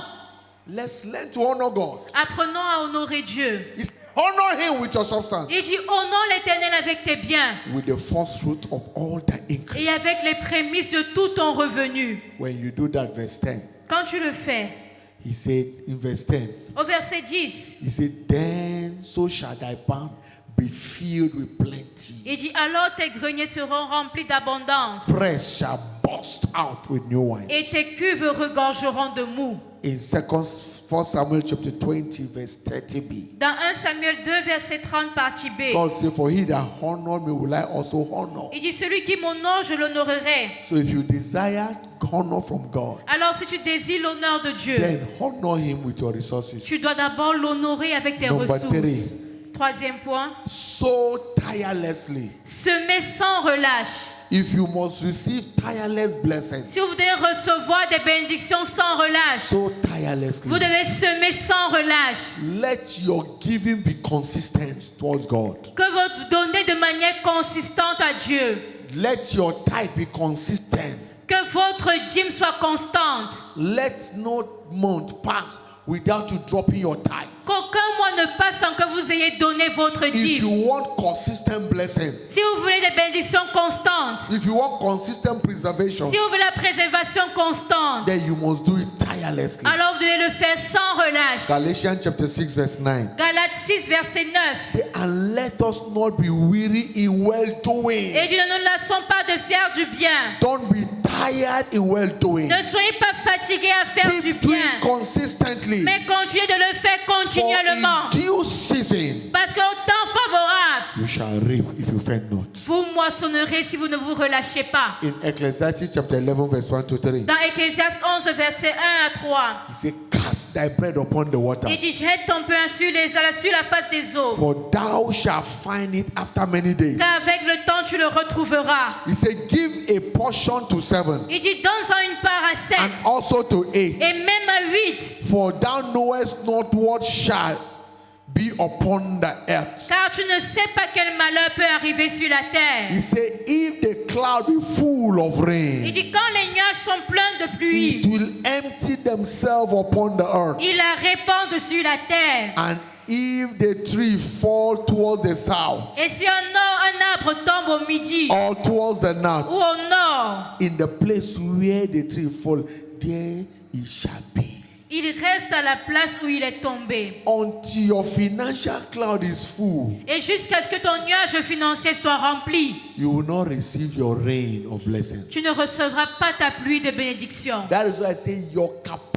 Let's learn to honor God. Apprenons à honorer Dieu. It's honor Him with your substance. Il dit, honore l'Éternel avec tes biens With the first fruit of all the et increase. avec les prémices de tout ton revenu. When you do that, verse 10, Quand tu le fais, He said in verse 10, au verset 10, He said, then so shall thy barn be filled with plenty. il dit, alors tes greniers seront remplis d'abondance Press shall burst out with new wine. et tes cuves regorgeront de mou. In 1 Samuel chapter 20, verse 30b, Dans 1 Samuel 2, verset 30, partie B, God said, for he that honor me will I also honor. il dit, celui qui m'honore, je l'honorerai. So if you desire honor from God, Alors si tu désires l'honneur de Dieu, then honor him with your resources. tu dois d'abord l'honorer avec tes Number ressources. 3, Troisième point, so tirelessly. semer sans relâche. If you must receive tireless blessings, Si vous devez recevoir des bénédictions sans relâche, so tirelessly, vous devez semer sans relâche. let your giving be consistent towards God. Que vous donnez de manière consistante à Dieu. Let your tithe be consistent. Que votre dîme soit constante. Let no month pass without you dropping your tithe. Qu'aucun mois ne passe sans que vous ayez donné votre If you dîme. want consistent blessing, Si vous voulez des bénédictions constantes, if you want consistent preservation, si vous voulez la préservation constante, then you must do it tirelessly. alors vous devez le faire sans relâche. Galatians chapter 6 verse 9. Galates 6, verset 9. Say, and let us not be weary in well doing. Et dit, ne nous lassons pas de faire du bien. Don't be tired in well doing. Ne soyez pas fatigués à faire du Keep doing bien, consistently. mais continuez de le faire For continuellement. in due season, Parce qu'au temps favorable, you shall reap if you faint not. vous moissonnerez si vous ne vous relâchez pas. In Ecclesiastes chapter 11, verse 1 to 3, Dans Ecclésiaste 11, verset 1 à 3, he said, cast thy bread upon the waters, il dit, jette ton pain sur la face des eaux, for thou shalt find it after many days. car avec le temps tu le retrouveras. He said, give a portion to 7, Il dit, donne-en une part à 7, and also to 8. et même à 8, For thou knowest not what shall be upon the earth. car tu ne sais pas quel malheur peut arriver sur la terre. He said, if the cloud be full of Il rain, dit, quand les nuages sont pleins de pluie, it will empty themselves upon the earth. ils la répandent sur la terre. And if the tree fall towards the south Et si un arbre tombe au midi or towards the ou north, au nord, in the place where the tree fall, there it shall be. il reste à la place où il est tombé. Until your financial cloud is full, Et jusqu'à ce que ton nuage financier soit rempli, you will not receive your rain of blessing. tu ne recevras pas ta pluie de bénédiction. That is why I say your capacity,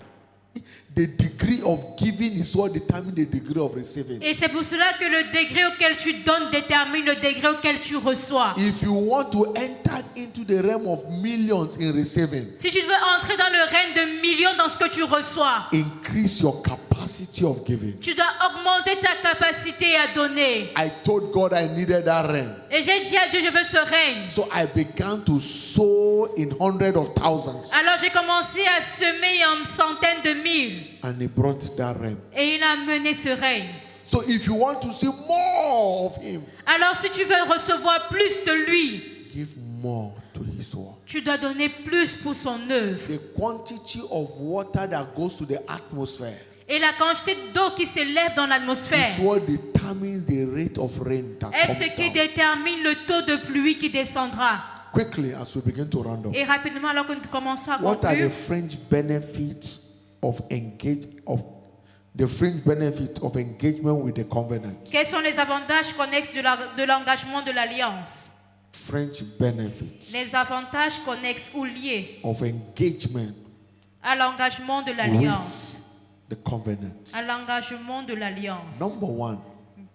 the degree of giving is what determines the degree of receiving. Et c'est pour cela que le degré auquel tu donnes détermine le degré auquel tu reçois. If you want to enter into the realm of millions in receiving, Si tu veux entrer dans le règne de millions dans ce que tu reçois, increase your capacity of giving. tu dois augmenter ta capacité à donner. I told God I needed that realm. Et j'ai dit à Dieu, je veux ce règne. So I began to sow in hundreds of thousands. Alors j'ai commencé à semer en centaines de mille. And he brought that realm. Et il a mené ce règne. So if you want to see more of him, Alors si tu veux recevoir plus de lui, give more to his work. tu dois donner plus pour son œuvre. The quantity of water that goes to the atmosphere Et la quantité d'eau qui s'élève dans l'atmosphère is what determines the rate of rain that est ce comes qui down. détermine le taux de pluie qui descendra. Quickly, as we begin to round up, Et rapidement, alors que nous commençons à what are the conclure, fringe benefits of engagement with the covenant? quels sont les avantages connexes de l'engagement de l'alliance? Fringe benefits Les avantages connexes ou liés of engagement à l'engagement de l'alliance. with the covenant. À l'engagement de l'alliance. Number one,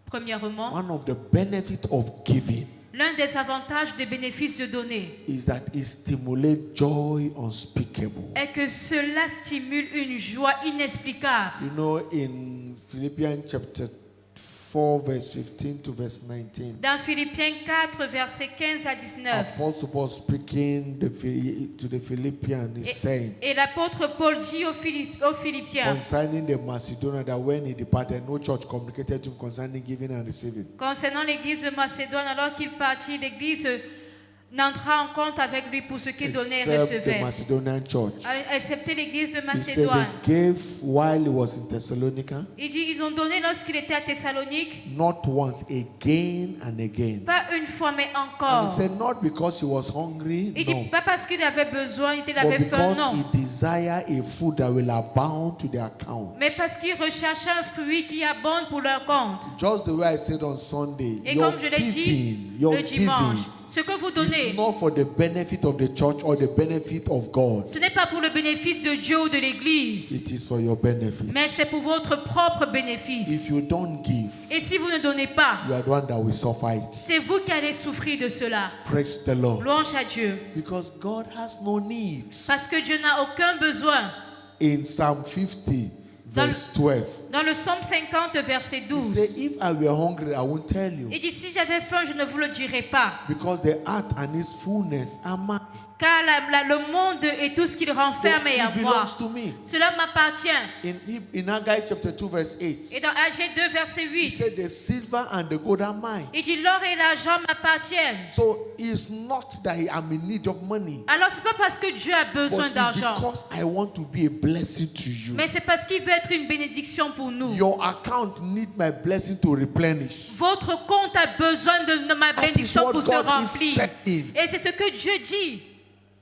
Premièrement, one of the benefits of giving l'un des avantages des bénéfices de donner is that it stimulates joy unspeakable. est que cela stimule une joie inexplicable. You know, in Philippians chapter 4, verse 15 to verse 19, Dans Philippiens 4, versets 15 à 19, Apostle Paul speaking to the Philippians is saying et l'apôtre Paul dit aux Philippiens, concerning the Macedonian that when he departed, no church communicated to him concerning giving and receiving. concernant l'église de Macédoine, alors qu'il partit, l'église n'entra en compte avec lui pour ce qu'il donnait et Except the recevait, Macedonian church. excepté l'église de He said Macédoine. they gave while he was in Thessalonica, Il dit, ils ont donné lorsqu'il était à Thessalonique, not once, again and again. pas une fois, mais And encore. he said not because he was hungry, Il dit, no, pas parce qu'il avait besoin, il but avait faim, because non. he desired a food that will abound to their account. Mais parce qu'ils recherchaient un fruit qui abonde pour leur compte. Just the way I said on Sunday, Et your comme je l'ai dit giving, your le dimanche, giving ce que vous is donnez, not for the benefit of the church or the benefit of God. ce n'est pas pour le bénéfice de Dieu ou de l'Église, It is for your benefit. mais c'est pour votre propre If bénéfice. you don't give, Et si vous ne donnez pas, you are the one that will suffer it. c'est vous qui allez souffrir de cela. Praise the Lord. Louange à Dieu. Because God has no needs. Parce que Dieu n'a aucun besoin. In Psalm 50, Dans verse 12, Dans le psaume 50, verset he 12, said, if I were hungry, I won't tell you. il dit, si j'avais faim, je ne vous le dirais pas. Because the earth and its fullness are mine. Car le monde et tout ce qu'il renferme est à It moi. belongs to me. Cela m'appartient. In Haggai chapter 2, verse 8, Et dans Agé 2, verset he 8, said, the silver and the gold are mine. il dit, l'or et l'argent m'appartiennent. So it's not that I'm in need of money, Alors, ce n'est pas parce que Dieu a but besoin it's d'argent, because I want to be a blessing to you. mais c'est parce qu'il veut être une bénédiction pour nous. Your account need my blessing to replenish. Votre compte a besoin de ma That is bénédiction what pour se God is remplir. saying. Et c'est ce que Dieu dit.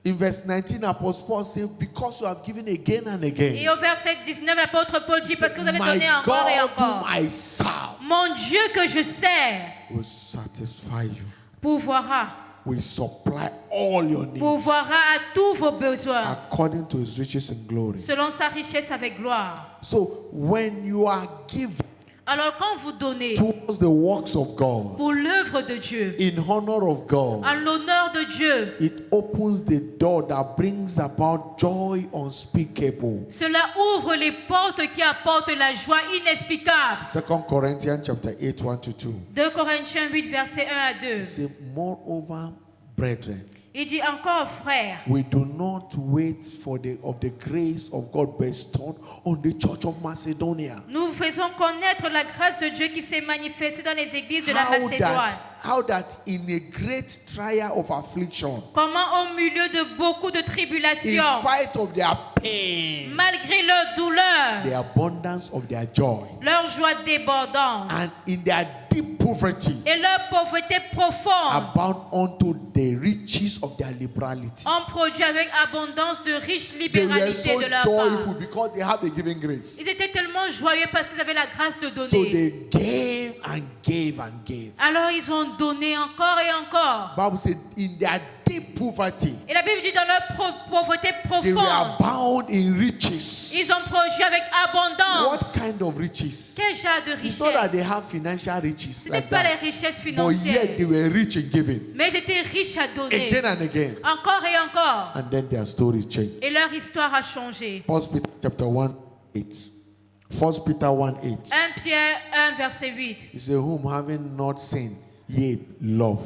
In verse 19, Apostle Paul said, because you have given again and Et again, au verset 19, l'apôtre Paul dit, parce que vous avez my donné encore et God encore. whom I serve Mon Dieu que je sers will satisfy you. pourvoira will supply all your needs pourvoira à tous vos besoins according to his riches in glory. selon sa richesse avec gloire. So when you are giving Alors quand vous donnez towards the works of God, pour l'œuvre de Dieu, in honor of God, en l'honneur de Dieu, it opens the door that brings about joy unspeakable. cela ouvre les portes qui apportent la joie inexplicable. 2 Corinthians chapter 8, 1 to 2. 2 Corinthiens 8, verset 1 à 2. Say, moreover, brethren, Il dit encore, frères, we do not wait for the grace of God bestowed on the church of Macedonia. nous faisons connaître la grâce de Dieu qui s'est manifestée dans les églises de la Macédoine. How that in a great trial of affliction, Comment au milieu de beaucoup de in tribulations, spite of their pain, malgré leur douleur, the abundance of their joy, leur joie débordante and in their deep poverty, et leur pauvreté profonde, abound unto the riches of their liberality. ont produit avec abondance de riche They were libéralité so de leur joyful part. because they have the giving grace. Ils étaient tellement joyeux parce qu'ils avaient la grâce de So donner. they gave and gave and gave. Alors ils ont donné encore et encore. Bible said in their deep poverty, Et la Bible dit dans leur pauvreté they were profonde, abound in riches. ils ont produit avec abondance. What kind of riches? Quel genre de It's not that they richesse? have financial riches Ce n'est like pas les that, richesses but yet financières, they were rich in giving. mais ils étaient riches à donner. Again and again. Encore et encore. And then their story changed. Et leur histoire a changé. 1 Peter chapter 1, 8. 1 Peter 1, 8. 1 Pierre 1, verset 8. He said, whom having not seen, ye love.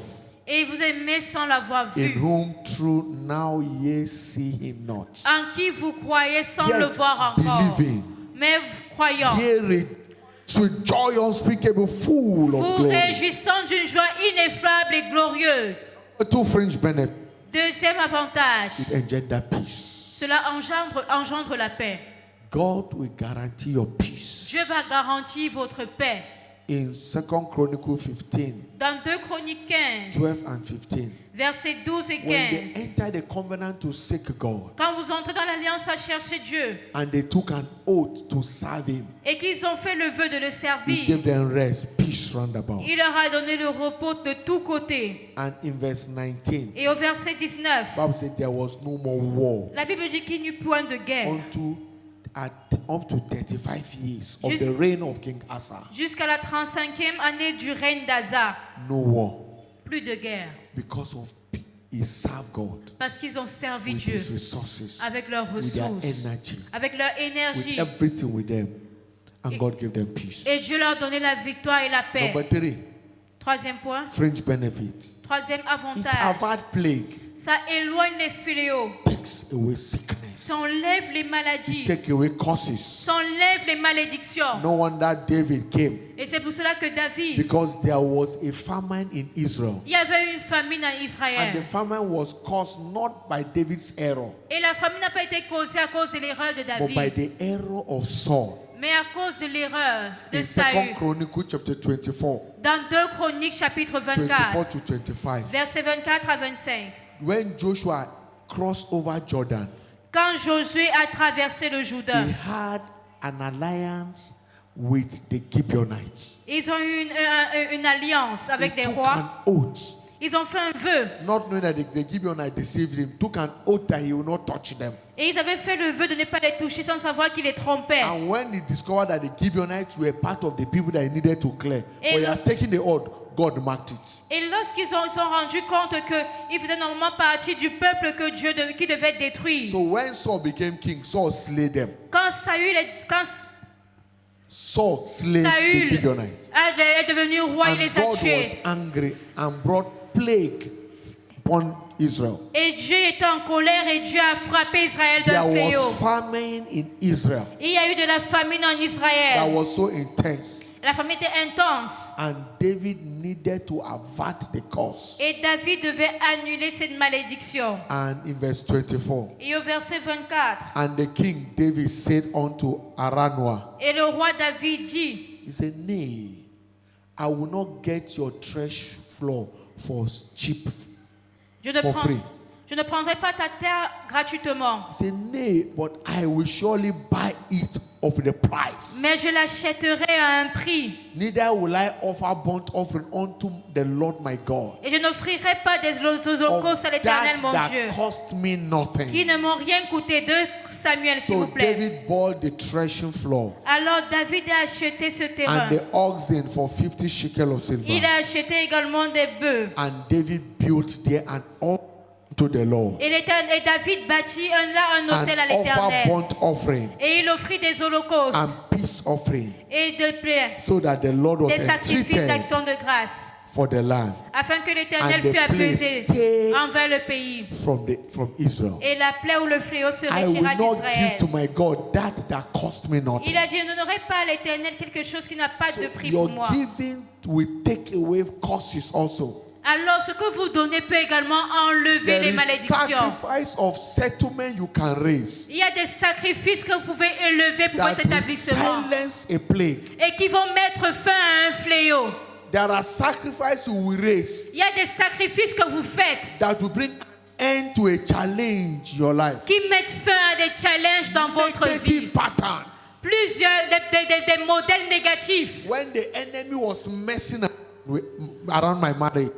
Et vous aimez sans l'avoir In vu, whom true now ye see him not. en qui vous croyez sans le Yet voir encore, believing, mais croyant, ye rejoice with joy unspeakable, full of vous glory. réjouissant d'une joie ineffable et glorieuse. Two fringe benefits. Deuxième avantage, It engender peace. cela engendre la paix. God will guarantee your peace. Dieu va garantir votre paix. In 2 Chronicles 15, Dans 2 Chroniques 15, 12 and 15, versets 12 et when they 15, entered the covenant to seek God, quand vous entrez dans l'alliance à chercher Dieu and they took an oath to serve him, et qu'ils ont fait le vœu de le he servir, gave them rest, peace round about. il leur a donné le repos de tous côtés. And in verse 19, Et au verset 19, Bible said there was no more war la Bible dit qu'il n'y eut point de guerre up to 35 years of Just- the reign of King Asa. jusqu'à la 35e année du règne d'Asa. No war, Plus de guerre because of he served God parce qu'ils ont servi with Dieu his resources, avec leurs with their ressources, energy, avec leur with énergie. everything with them, and God gave them peace. Et Dieu leur donnait la victoire et la paix. Number 3, Troisième point, fringe benefit. troisième It avantage, avoid plague, ça éloigne les fléaux, takes away sickness, ça enlève les maladies, take away curses. ça enlève les malédictions. No wonder David came, Et c'est pour cela que David, because there was a famine in Israel. il y avait une famine en And the Israël. famine was caused not by David's error, Et la famine n'a pas été causée à cause de l'erreur de but by David, the error of Saul. mais à cause de l'erreur de In 2 Saül. Chronicles chapter 24, Dans 2 Chroniques chapitre 24 24, to 25, versets 24 à 25, when Joshua crossed over Jordan, quand Josué a traversé le he Jourdain, had an alliance with the Gibeonites. ils ont eu une alliance avec He les took rois. an oath, Ils ont fait un vœu. not knowing that the Gibeonites deceived him, took an oath that he will not touch them. Et ils avaient fait le vœu de ne pas les toucher sans savoir qu'ils les trompaient. And when he discovered that the Gibeonites were part of the people that he needed to clear, Et but he le- has taken the oath, God marked it. Et lorsqu'ils se sont rendus compte qu'ils faisaient normalement partie du peuple que Dieu qui devait détruire, So when Saul became king, Saul slayed them. quand Saul slayed the Saül Gibeonites. est devenu roi, il And les a God was tués. angry and brought plague upon Israel. Et Dieu était en colère et Dieu a frappé Israël There d'un fléau. was famine in Israel Il y a eu de la famine en that Israël. was so intense. La famine était intense. And David needed to avert the curse. Et David devait annuler cette malédiction. And in verse 24, Et au verset 24, and the king David said unto Araunah, et le roi David dit, he said, nay, I will not get your thresh floor for cheap. je ne, For prends- free. je ne prendrai pas ta terre gratuitement. He said, nay, but I will surely buy it of the price. Mais je l'achèterai à un prix. Neither will I offer burnt offering unto the Lord my God. Et je n'offrirai pas des holocaustes à l'Éternel, mon Dieu, That cost me nothing. qui ne m'ont rien coûté. 2 Samuel, s'il So vous plaît. David bought the threshing floor Alors David a acheté ce terrain. and the oxen for 50 shekels of silver. Il a acheté également des bœufs. And David built there an altar to the Lord. Et David bâtit un autel à And offer l'Éternel. burnt offering Et il offrit des holocaustes and peace offering, et so that the Lord was des sacrifices entreated d'action de grâce, for the land afin que l'Éternel And the fût apaisé place stay envers le pays. from Israel. Et la plaie ou le fléau se I will retira not d'Israël. give to my God that cost me nothing. Il a dit, je ne donnerai pas à l'Éternel quelque chose qui n'a pas So de prix pour your moi. giving will take away curses also. Alors ce que vous donnez peut également enlever There les is malédictions. sacrifice of settlement you can raise Il y a des sacrifices que vous pouvez élever pour that votre will établissement silence a plague. et qui vont mettre fin à un fléau. There are sacrifices you will raise Il y a des sacrifices que vous faites that will bring an end to a challenge in your life. qui mettent fin à des challenges dans votre vie. Negative pattern. Plusieurs des modèles négatifs. When the enemy was messing around my marriage,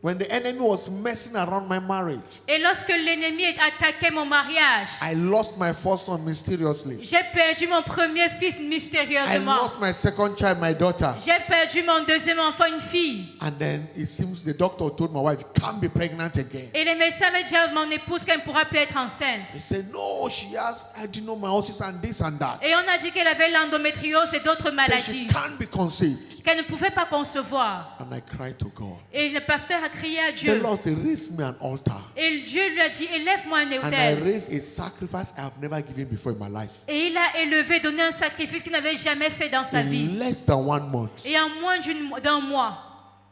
when the enemy was messing around my marriage, Et lorsque l'ennemi attaquait mon mariage, I lost my first son mysteriously. j'ai perdu mon premier fils I mystérieusement. lost my second child, my daughter. J'ai perdu mon deuxième enfant, une fille. And then it seems the doctor told my wife, you can't be pregnant again. Et les médecins avaient dit à mon épouse qu'elle ne pourra plus être enceinte. They said, no, she has adenomyosis and this and that. Et on a dit qu'elle avait l'endométriose et d'autres That maladies, she can't be conceived. qu'elle ne pouvait pas concevoir. And I cried to God. Et le pasteur a crié à The Dieu. Lord said, raise me an altar. Et Dieu lui a dit, élève-moi un And I autel. raised a sacrifice I have never given before in my life. Et il a élevé, donné un sacrifice qu'il n'avait jamais fait dans sa vie. In less than 1 month, Et en moins d'un mois,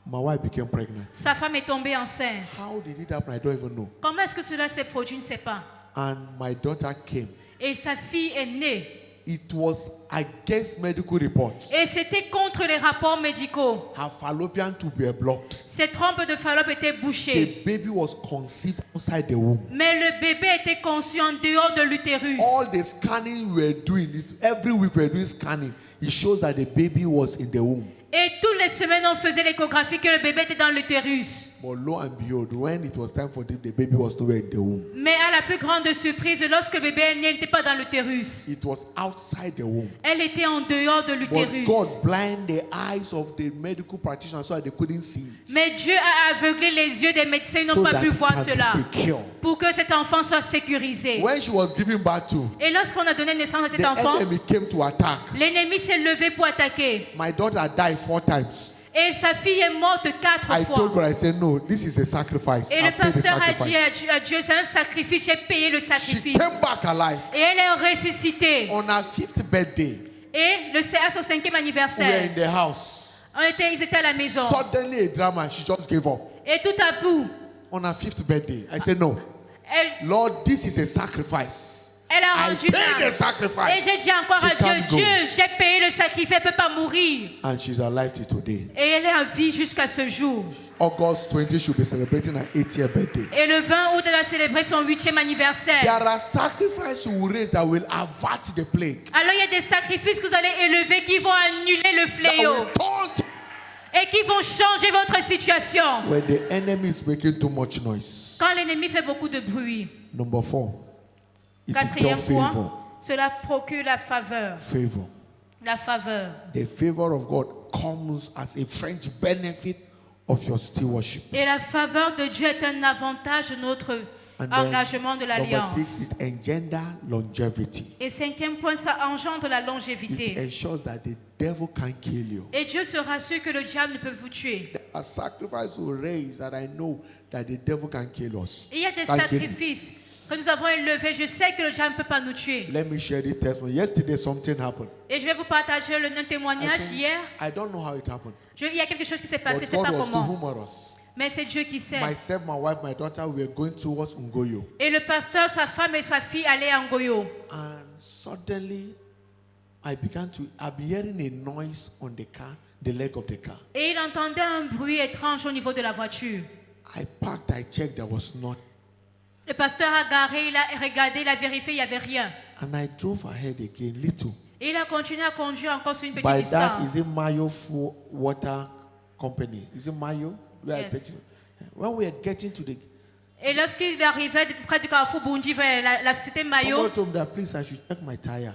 my wife became pregnant. sa femme est tombée enceinte. How did it happen? I don't even know. Comment est-ce que cela s'est produit? Je ne sais pas. And my daughter came. Et sa fille est née. It was against medical reports. Et c'était contre les rapports médicaux. Her fallopian tube were blocked. Ses trompes de Fallope étaient bouchées. The baby was conceived outside the womb. Mais le bébé était conçu en dehors de l'utérus. All the scanning we were doing, every week we were doing scanning. It shows that the baby was in the womb. Et toutes les semaines, on faisait l'échographie que le bébé était dans l'utérus. But lo and behold, when it was time for the baby was nowhere in the womb. Mais à la plus grande surprise, lorsque le bébé est né, elle n'était pas dans l'utérus. It was outside the womb. Elle était en dehors de But l'utérus. God blinded the eyes of the medical practitioners so that they couldn't see it. Mais Dieu a aveuglé les yeux des médecins, ils n'ont So pas that pu it voir can be cela. secure. Pour que cet enfant soit sécurisé. When she was giving birth to, Et lorsqu'on a donné naissance à cet the enfant, enemy came to attack. l'ennemi s'est levé pour attaquer. My daughter died 4 times. Et sa fille est morte 4 I told fois. God, I said, no, this is a sacrifice. Et le I paid the pasteur a dit sacrifice. à Dieu, c'est un sacrifice, j'ai payé le She sacrifice. came back alive. Et elle est ressuscitée. On her 5th birthday, Et à son 5e we were anniversaire, in the house. ils étaient à la maison. Suddenly a drama, she just gave up. Et tout à coup, On her 5th birthday, I said, no, elle Lord, this is a sacrifice. a I rendu paid l'âme. the Et sacrifice. j'ai dit encore She à Dieu, can't go. Dieu, j'ai payé le sacrifice, elle ne peut pas mourir. And she's alive till today. Et elle est en vie jusqu'à ce jour. August 20, she'll be celebrating her 8th birthday. Et le 20 août, elle a célébré son 8e anniversaire. There are sacrifices you will raise that will avert the plague. Alors il y a des sacrifices que vous allez élever qui vont annuler le That fléau will turn et qui vont changer votre situation. when the enemy is making too much noise. Quand l'ennemi fait beaucoup de bruit. Number 4, it secures 4e point, favor. cela procure la faveur. Favor. La faveur. The favor of God comes as a French benefit of your stewardship. Et la faveur de Dieu est un avantage de notre And engagement de number l'alliance. 6, it engenders longevity. Et 5e point, ça engendre la It longévité. ensures that the devil can't kill you. Et Dieu se rassure que le diable ne peut vous tuer. A sacrifice will raise that I know that the devil can kill us. Et il y a des Can't kill me. sacrifices que nous avons élevés. Je sais que le diable ne peut pas nous tuer. Let me share the testimony. Yesterday something happened. Et je vais vous partager un I témoignage think- hier. I don't know how it happened. Il y a quelque chose qui s'est But passé, je ne sais God pas was too comment. humorous. Mais c'est Dieu qui sait. Myself, my wife, my daughter, we were going towards Ngoyo. Et le pasteur, sa femme et sa fille allaient à Ngoyo. And suddenly, I'm hearing a noise on the car, the leg of the car. Et il entendait un bruit étrange au niveau de la voiture. I parked, I checked, there was not. Le pasteur a garé, il a regardé, il a vérifié, il n'y avait rien. And I drove ahead again, little. Et il a continué à conduire encore sur une petite By that, distance. is it Mayo Full Water Company? Is it Mayo? Yes. When we are getting to the... Et lorsqu'il arrivait près du carrefour Bundi, vers la société Mayo, Someone told me that, please, I should check my tire.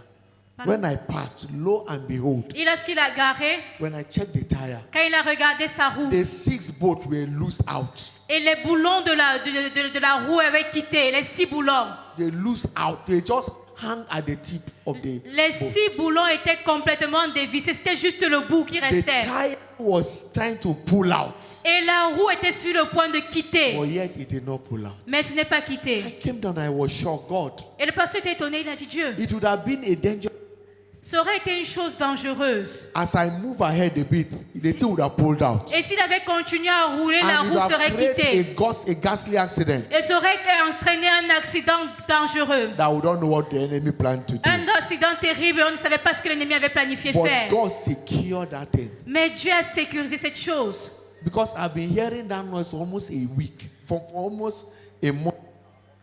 When I parked, lo and behold, et lorsqu'il a garé, when I checked the tire, quand il a regardé sa roue, the 6 bolts were loose out. et les boulons de la roue avaient quitté, les 6 boulons. They loose out. They just hang at the tip of the Les 6 boulons étaient complètement dévissés, c'était juste le bout qui The restait. tire was trying to pull out, Et la roue était sur le point de quitter, but yet it did not pull out. mais ce n'est pas quitté. I came down, I was sure, God, Et le pasteur était étonné, il a dit Dieu, it would have been a danger. ça aurait été une chose dangereuse. As I move ahead a bit, the thing would have pulled out. Et s'il avait continué à rouler, la And it roue would serait have created quittée. a ghastly accident Et ça aurait entraîné un accident dangereux. that we don't know what the enemy planned to do. Un accident terrible, on ne savait pas ce que l'ennemi avait planifié But faire. God secured that thing. Mais Dieu a sécurisé cette chose. Because I've been hearing that noise for almost a week, for almost a month,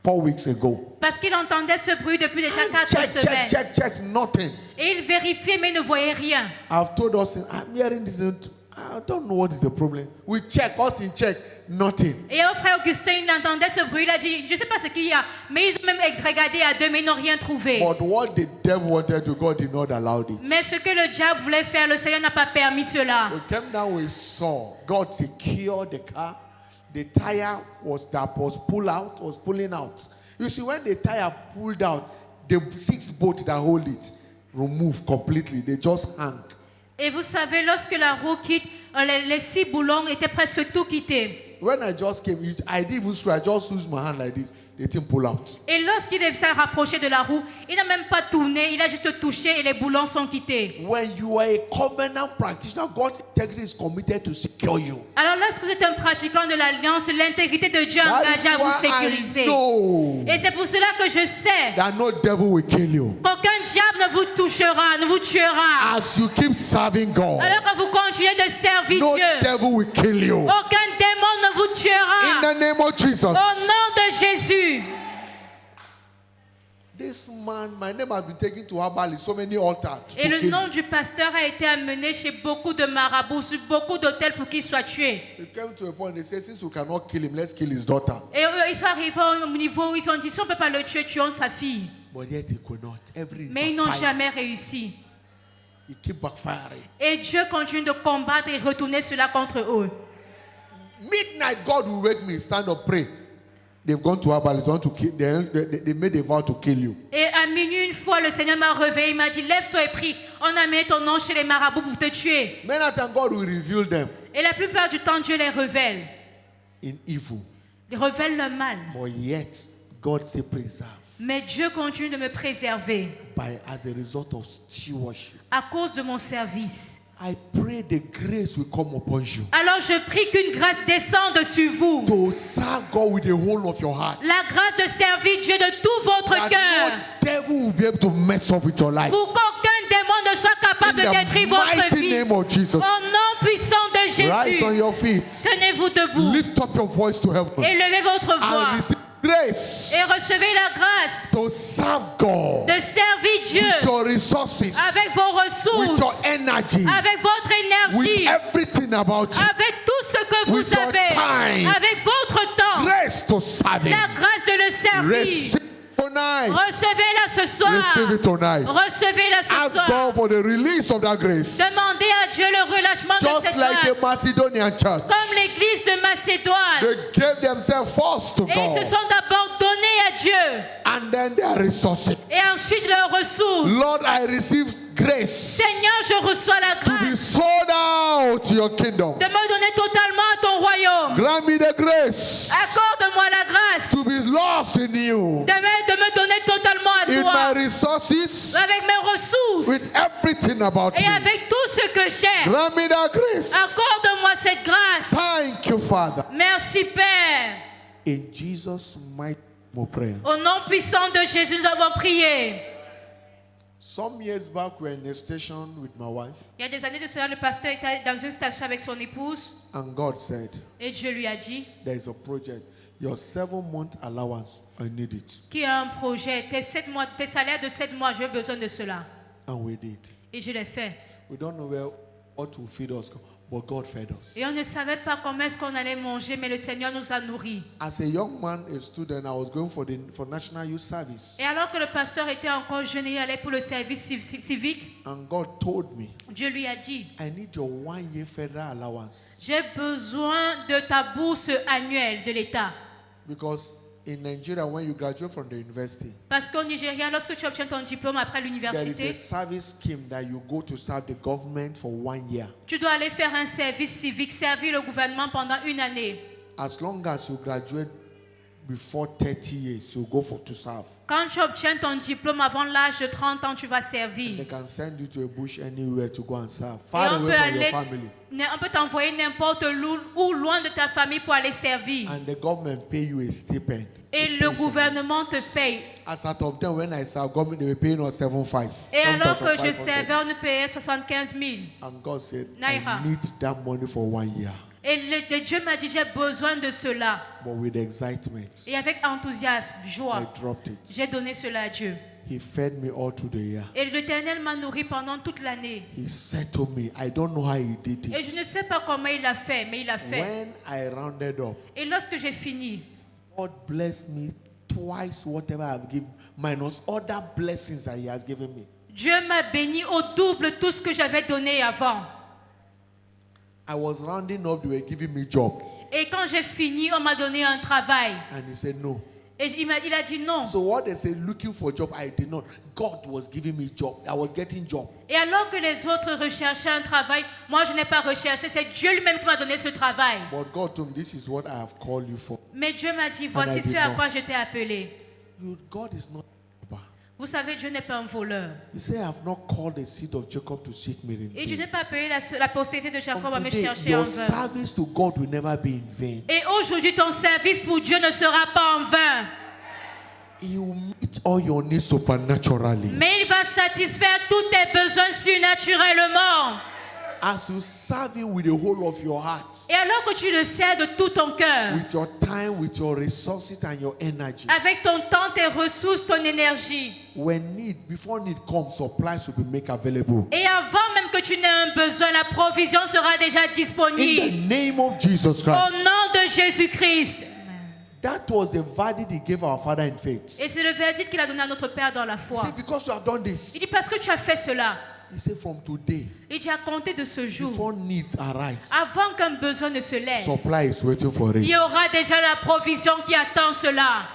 4 weeks ago. Parce qu'il entendait ce bruit depuis déjà 4 semaines. Check, nothing. Et il vérifiait mais ne voyait rien. I've told us, I'm hearing this, I don't know what is the problem. We check, us in check, nothing. Et au frère Augustin, il entendait ce bruit, il a dit, je ne sais pas ce qu'il y a, mais ils ont même regardé à deux, mais ils n'ont rien trouvé. But what the devil wanted to, God did not allow it. Mais ce que le diable voulait faire, le Seigneur n'a pas permis cela. We came down, we saw God secured the car. The tire was pulling out. You see, when the tire pulled out, the 6 bolts that hold it removed completely. They just hang. Et vous savez, lorsque la roue quitte, les 6 boulons étaient presque tout quittés. When I just came, I didn't even screw. I just used my hand like this. The thing pull out. Et lorsqu'il s'est rapproché de la roue, il n'a même pas tourné, il a juste touché et les boulons sont quittés. When you are a covenant practitioner, God's integrity is committed to secure you. Alors lorsque vous êtes un pratiquant de l'alliance, l'intégrité de Dieu est That engagée à is vous why sécuriser. I know Et c'est pour cela que je sais that no devil will kill you. qu'aucun diable ne vous touchera, ne vous tuera. As you keep serving God, Alors que vous continuez de servir no Dieu, devil will kill you. aucun démon ne vous In tuera. the name of Jesus. Au nom de Jésus. This man, my name has been taken to Abali, so many altars. Et le nom du pasteur a été amené chez beaucoup de marabouts, sur beaucoup d'hôtels pour qu'il soit tué. It came to a point, they said, since we cannot kill him, let's kill his daughter. Et ils sont arrivés au niveau où ils ont dit, si on ne peut pas le tuer, tuons sa fille. But yet he could not. Mais ils n'ont jamais réussi. He keep backfiring. Et Dieu continue de combattre et retourner cela contre eux. Midnight, God will wake me, stand up, pray. They've gone to Abali, they want to kill, they made a vow to kill you. Et à minuit, une fois, le Seigneur m'a réveillé, il m'a dit, lève-toi et prie. On a mis ton nom chez les marabouts pour te tuer. Many times God will reveal them Et la plupart du temps, Dieu les révèle. in evil. Il révèle le mal. But yet, God say preserve Mais Dieu continue de me préserver as a result of stewardship. à cause de mon service. I pray the grace will come upon you Alors je prie qu'une grâce descende sur vous. to serve God with the whole of your heart. La grâce de servir Dieu de tout votre That cœur. no devil will be able to mess up with your life. Pour qu'aucun démon ne soit capable de In détruire the votre mighty vie. name of Jesus. Au nom puissant de Rise on Jésus. your feet. Tenez-vous debout. Lift up your voice to heaven Élevez votre and voix. receive grace Et recevez la grâce to serve God de servir Dieu with your resources, avec vos with your ressources, energy, avec votre with énergie, everything about you. avec tout ce que vous with your avez, time. avec votre temps. Grace to serve Him. La grâce de le servir. Receive tonight. Recevez-la ce soir. Receive it tonight. Recevez-la ce Ask soir. God for the release of that grace. Demandez à Dieu le relâchement de Just cette like the grâce. Macedonian church, Comme l'église de Macédoine. they gave themselves first to Et ils se God sont d'abord donnés à Dieu. and then their resources. Et ensuite leurs ressources. Lord, I receive grace Seigneur, je reçois la to be grâce sold out to your kingdom. de me donner totalement à ton royaume. Grant me the grace Accorde-moi la grâce to be lost in you, de me donner totalement à in toi. my resources, Avec mes ressources. with everything about Et me. avec tout ce que j'ai. Grant me that grace. Accorde-moi cette grâce. Thank you, Father. Merci Père. In Jesus' mighty name we pray. Au nom puissant de Jésus, nous avons prié. Some years back, we were in a station with my wife, Il y a des années de cela, le pasteur était dans une station avec son épouse and God said, et Dieu lui a dit, there is a project. Your 7-month allowance, I need it. Qui a un projet, tes salaires de 7 mois, j'ai besoin de cela. And we did. Et je l'ai fait. We don't know what will feed us, but God fed us. Et on ne savait pas comment est-ce qu'on allait manger, mais le Seigneur nous a nourris. As a young man, a student, I was going for National Youth Service. Et alors que le pasteur était encore jeune, il allait pour le service civique. And God told me, Dieu lui a dit, I need your 1-year federal allowance. j'ai besoin de ta bourse annuelle de l'État. Because in Nigeria, when you graduate from the university, Parce qu'au Nigeria, lorsque tu obtiens ton diplôme après there is l'université, a service scheme that you go to serve the government for 1 year. tu dois aller faire un service civique, servir le gouvernement pendant 1 année. As long as you graduate before 30 years, you go to serve. Quand tu obtiens ton diplôme avant l'âge de 30 ans, tu vas They servir. can send you to a bush anywhere to go and serve, Et far on away peut from your aller, family. on peut t'envoyer n'importe où loin de ta famille pour aller servir. And the government pay you a stipend. Et le gouvernement te paye. As out of them, when I serve government, they were paying us 7,500. Et alors que je 7,500. servais, on nous payait 75 000. And God said, Naira. I need that money for 1 year. Et Dieu m'a dit, j'ai besoin de cela. But with excitement, Et avec enthousiasme, joie, I dropped it. j'ai donné cela à Dieu. He fed me all through the year. Et l'Éternel m'a nourri pendant toute l'année. He said to me, I don't know how he did Et je ne it. sais pas comment il a fait, mais il a fait. When I rounded up, Et lorsque j'ai fini, God blessed me twice whatever I've given, minus other blessings that he has given me. Dieu m'a béni au double tout ce que j'avais donné avant. I was rounding up, they were giving me job. Et quand j'ai fini, on m'a donné un travail. And he said, no. Et il a dit non. So what they say, looking for job, I did not. God was giving me job. I was getting job. Et alors que les autres recherchaient un travail, moi je n'ai pas recherché. C'est Dieu lui-même qui m'a donné ce travail. But God told me, this is what I have called you for. Mais Dieu m'a dit, voici I did ce à not. quoi je t'ai appelé. God is not. Vous savez, Dieu n'est pas un voleur. He said, I have not called the seed of Jacob to seek me in Et Dieu vain. n'est pas appelé la postérité de Jacob à From me today, chercher en your vain. service to God will never be in vain. Et aujourd'hui, ton service pour Dieu ne sera pas en vain. He will meet all your needs supernaturally. Mais il va satisfaire tous tes besoins surnaturellement. As you serve Him with the whole of your heart, Et alors que tu le sais de tout ton cœur, with your time, with your resources and your energy, avec ton temps, tes ressources, ton énergie, before need comes, supplies will be made available. et avant même que tu n'aies un besoin, la provision sera déjà In disponible. the name of Jesus Au Christ. nom de Jésus-Christ. That was the verdict He gave our Father in faith. Et c'est le verdict qu'il a donné à notre Père dans la He foi. said, because you have done Il this, dit, parce que tu as fait cela, He said, from today, il dit, à compter de ce jour, before needs arise, avant qu'un besoin ne se lève, supply is waiting for il it. y aura déjà la provision qui attend cela.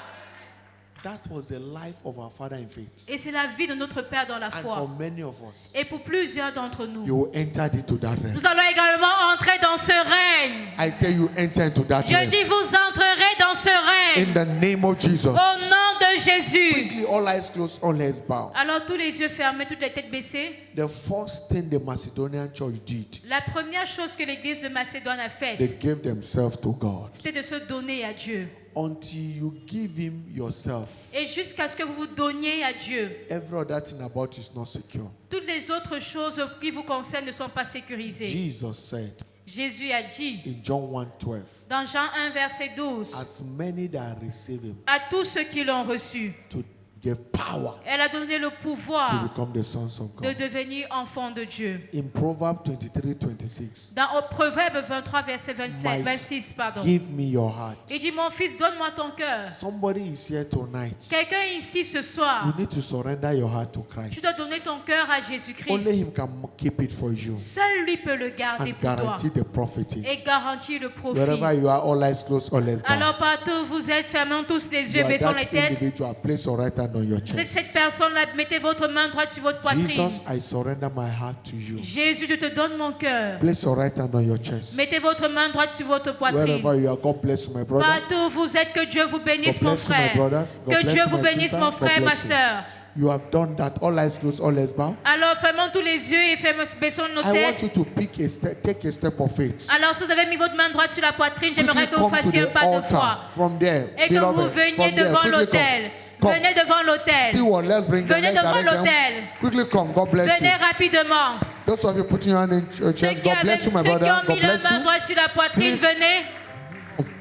That was the life of our Father in faith. Et c'est la vie de notre Père dans la And foi. for many of us, Et pour plusieurs d'entre nous, you entered into that realm. nous allons également entrer dans ce règne. I say you enter into that Je realm. dis, vous entrerez dans ce règne. In the name of Jesus. Au nom de Jésus. Quickly, all eyes closed, all heads bowed. Alors, tous les yeux fermés, toutes les têtes baissées. The first thing the Macedonian church did, La première chose que l'église de Macédoine a they faite, gave themselves to God. c'était de se donner à Dieu. Until you give Him yourself, Et jusqu'à ce que vous vous donniez à Dieu, every other thing about you is not secure. toutes les autres choses qui vous concernent ne sont pas sécurisées. Jesus said Jésus a dit in John 1:12, dans Jean 1, verset 12, as many that receive Him, à tous ceux qui l'ont reçu, to give power elle a donné le to pouvoir become the sons of de God. devenir enfant de Dieu. In Proverbs 23:26, Dans Proverbe 23, verset 26, pardon. give me your heart. Il dit, mon fils, donne-moi ton cœur. Somebody is here tonight. Quelqu'un ici ce soir, You need to surrender your heart to tu Christ. dois donner ton cœur à Only Jésus-Christ. Him can keep it for you Seul lui peut le garder and pour toi guarantee the profiting. et garantir le profit. Wherever you are, all eyes closed, all eyes bowed. Alors partout où vous êtes, fermons tous les You yeux, are baissons les that têtes. individual. Place your right hand on your Vous êtes chest. cette personne-là, mettez votre main droite sur votre poitrine. Jesus, I surrender my heart to you. Jésus, je te donne mon cœur. Place your right hand on your chest. Mettez votre main droite sur votre poitrine. Wherever you are, God bless you, my brother. Partout où vous êtes, que Dieu vous bénisse, God mon bless you, my frère. brothers. God Que bless Dieu you, vous my bénisse, sister. mon God frère, ma bless you. soeur. You have done that. All eyes closed, all eyes bowed. Alors fermons tous les yeux et baissons nos I want têtes. you to take a step of faith. Alors si vous avez mis votre main droite sur la poitrine, j'aimerais Quickly que vous come to fassiez un the pas de foi. altar. From there, Et que vous beloved, veniez from there, devant quickly l'autel. come. Venez devant l'autel. Steward, let's bring them. Venez Let's devant direct them. l'autel. Quickly come. God bless Venez you. rapidement. Those of you putting your hand in your Ceux chest, qui, God bless you, my ceux qui brother. ont God mis la bless main you. droite sur la poitrine, Please. venez.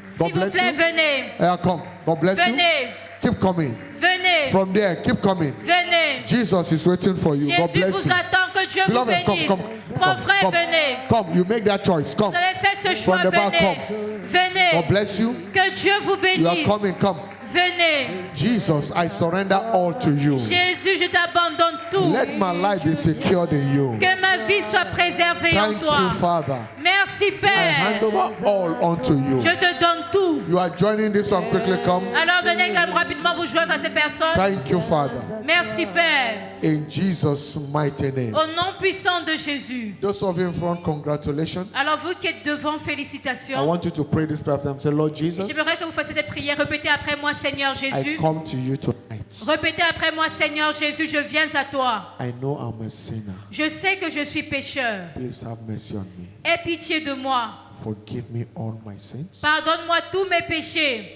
S'il vous plaît, venez. Yeah, come. God bless you. Venez. Keep coming. Venez. From there, keep coming. Venez. Jesus is waiting for you. God Jésus bless vous you. attend, que Dieu vous Beloved, bénisse. Mon frère, venez. Come, you make that choice. Come. Vous avez fait ce choix, From the back, venez. come. Venez. God bless you. Que Dieu vous You are bénisse. coming. Come. Venez. Jesus, I surrender all to you. Jésus, je t'abandonne tout. Let my life be secured in you. Que ma vie soit préservée en Thank toi. you, Father. Merci, I hand Père. over all unto you. Je te donne tout. You are joining this one. Quickly come. Alors venez rapidement vous joindre à ces personnes. Thank you, Father. Merci, Père. In Jesus' mighty name. Au nom puissant de Jésus. Those of you in front, congratulations. Alors vous qui êtes devant, I félicitations. want you to pray this prayer after me. Say, Lord Jesus, J'aimerais que vous fassiez cette prière. Répétez après moi, Seigneur I Jésus. come to you tonight. Répétez après moi, Seigneur Jésus, je viens à toi. I know I'm a sinner. Je sais que je suis pécheur. Please have mercy on me. Aie pitié de moi. Forgive me all my sins. Pardonne-moi tous mes péchés.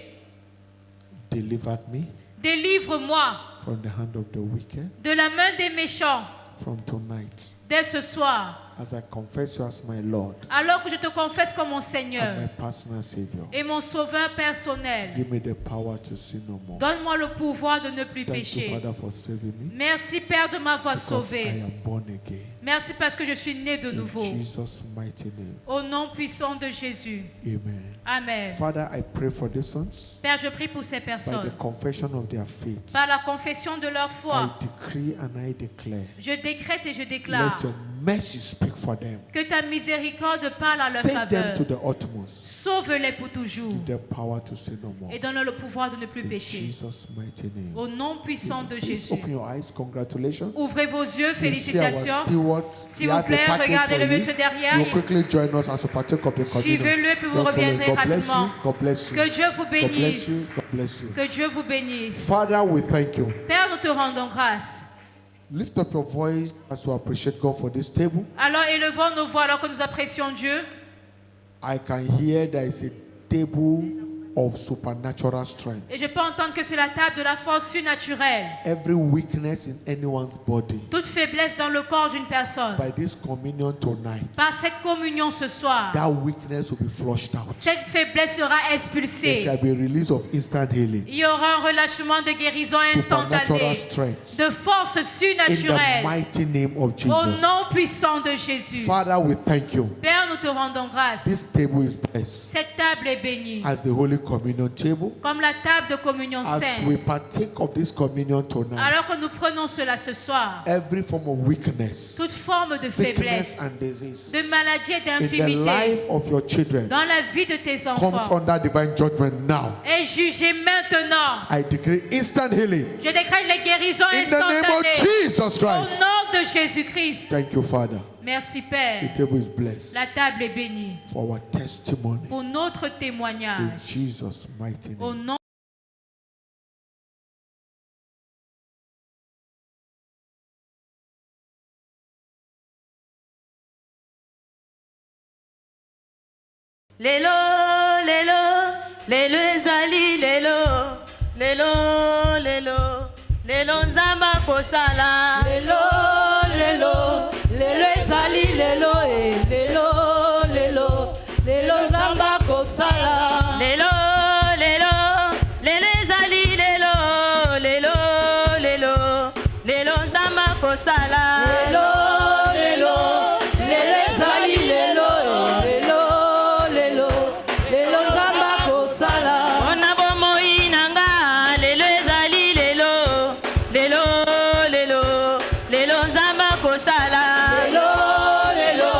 Deliver me Délivre-moi from the hand of the wicked. de la main des méchants From tonight, dès ce soir. as I confess you as my Lord Alors que je te confesse comme mon and Seigneur my personal Savior, et mon sauveur personnel. give me the power to sin no more. Donne-moi le pouvoir de ne plus Thank you, pécher. Father, for saving me. Merci Père de m'avoir Because sauvé. I am born again. Merci parce que je suis né de In nouveau. Jesus' mighty name. Au nom puissant de Jésus. Amen. Amen. Father, I pray for these ones. Père, je prie pour ces By personnes. the confession of their faith, Par la confession de leur I foi, decree and I declare, je décrète et je déclare let your mercy speak for them. que ta miséricorde parle à leur Save them faveur. to the utmost. Sauve-les pour toujours Give them power to sin no more. et donne-leur le pouvoir de ne plus In pécher. Jesus' mighty name. Au nom puissant de Please Jésus. open your eyes. Congratulations. Ouvrez vos yeux, You see our félicitations. steward. S'il He vous has a plaît, package regardez for le monsieur derrière. you. You quickly join us as a partake of the communion. Suivez-le, puis vous Just follow. reviendrez God bless rapidement. you. God bless you. Que Dieu vous God bless you. bénisse. God bless you. Que Dieu vous bénisse. Father, we thank you. Père, nous te rendons grâce. Lift up your voice as we appreciate God for this table. Alors élevons nos voix alors que nous apprécions Dieu. I can hear there is a table of supernatural strength. Et je peux entendre que c'est la table de la force surnaturelle. Every weakness in anyone's body, Toute faiblesse dans le corps d'une personne. by this communion tonight, Par cette communion ce soir, that weakness will be flushed out. cette faiblesse sera There expulsée. shall be a release of instant healing, Il y aura un relâchement de guérison supernatural instantanée. strength, De force in the surnaturelle. mighty name of Au Jesus. nom puissant de Jésus. Father, we thank you. Père, nous te rendons grâce. This table is blessed Cette table est bénie. as the Holy Communion table. Comme la table de communion As sainte. we partake of this communion tonight, Alors que nous prenons cela ce soir, every form of weakness, toute forme de sickness faiblesse, and disease de maladie et in the d'infirmité life of your children dans la vie de tes comes enfants under divine judgment now. est jugée maintenant. I decree instant healing Je décrète les guérisons in the name of instantanées Jesus au Christ. nom de Jésus-Christ. Thank you, Father. Merci The Père. table is blessed La table est bénie for our testimony pour notre in témoignage. Jesus' mighty Au name. nom Lelo, lelo, lelo ezali lelo, lelo, lelo, lelo nzamba kosala. Lelo, lelo, lelo ezali lelo, lelo, lelo, lelo nzamba kosala. Lelo, lelo, lelo ezali lelo, lelo, lelo, lelo nzamba kosala. Lelo, lelo, lelo ezali lelo, lelo, lelo, lelo nzamba kosala. Ona bomoi nanga, lelo ezali lelo, lelo, lelo, lelo nzamba kosala. Lelo, lelo,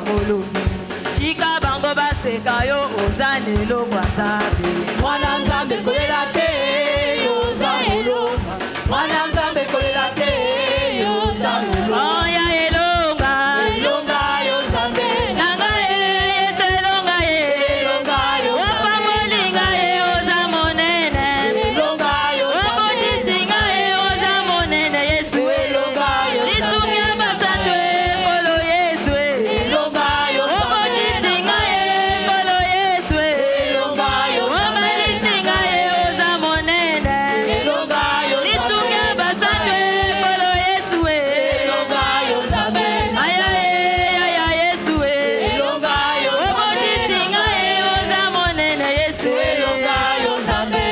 oza molumi tika bango baseka yo oza lelo kwa Nzambe Mwana Nzambe kolela te yoza moloma Mwana Nzambe kolela te yoza moloma oya elonga Elonga yo Nzambe nanga yesu elonga Elonga yo wapamolinga oza monene Elonga yo wabodisinga oza monene yesu Elonga yo lisumya basantu ekolo yesu Elonga yo wabodisinga ekolo yesu Elonga yo wabalisinga oza monene Elonga yo lisumya basantu ekolo yesu Elonga yo Nzambe aya yesu Elonga yo wabodisinga oza monene yesu Elonga yo Nzambe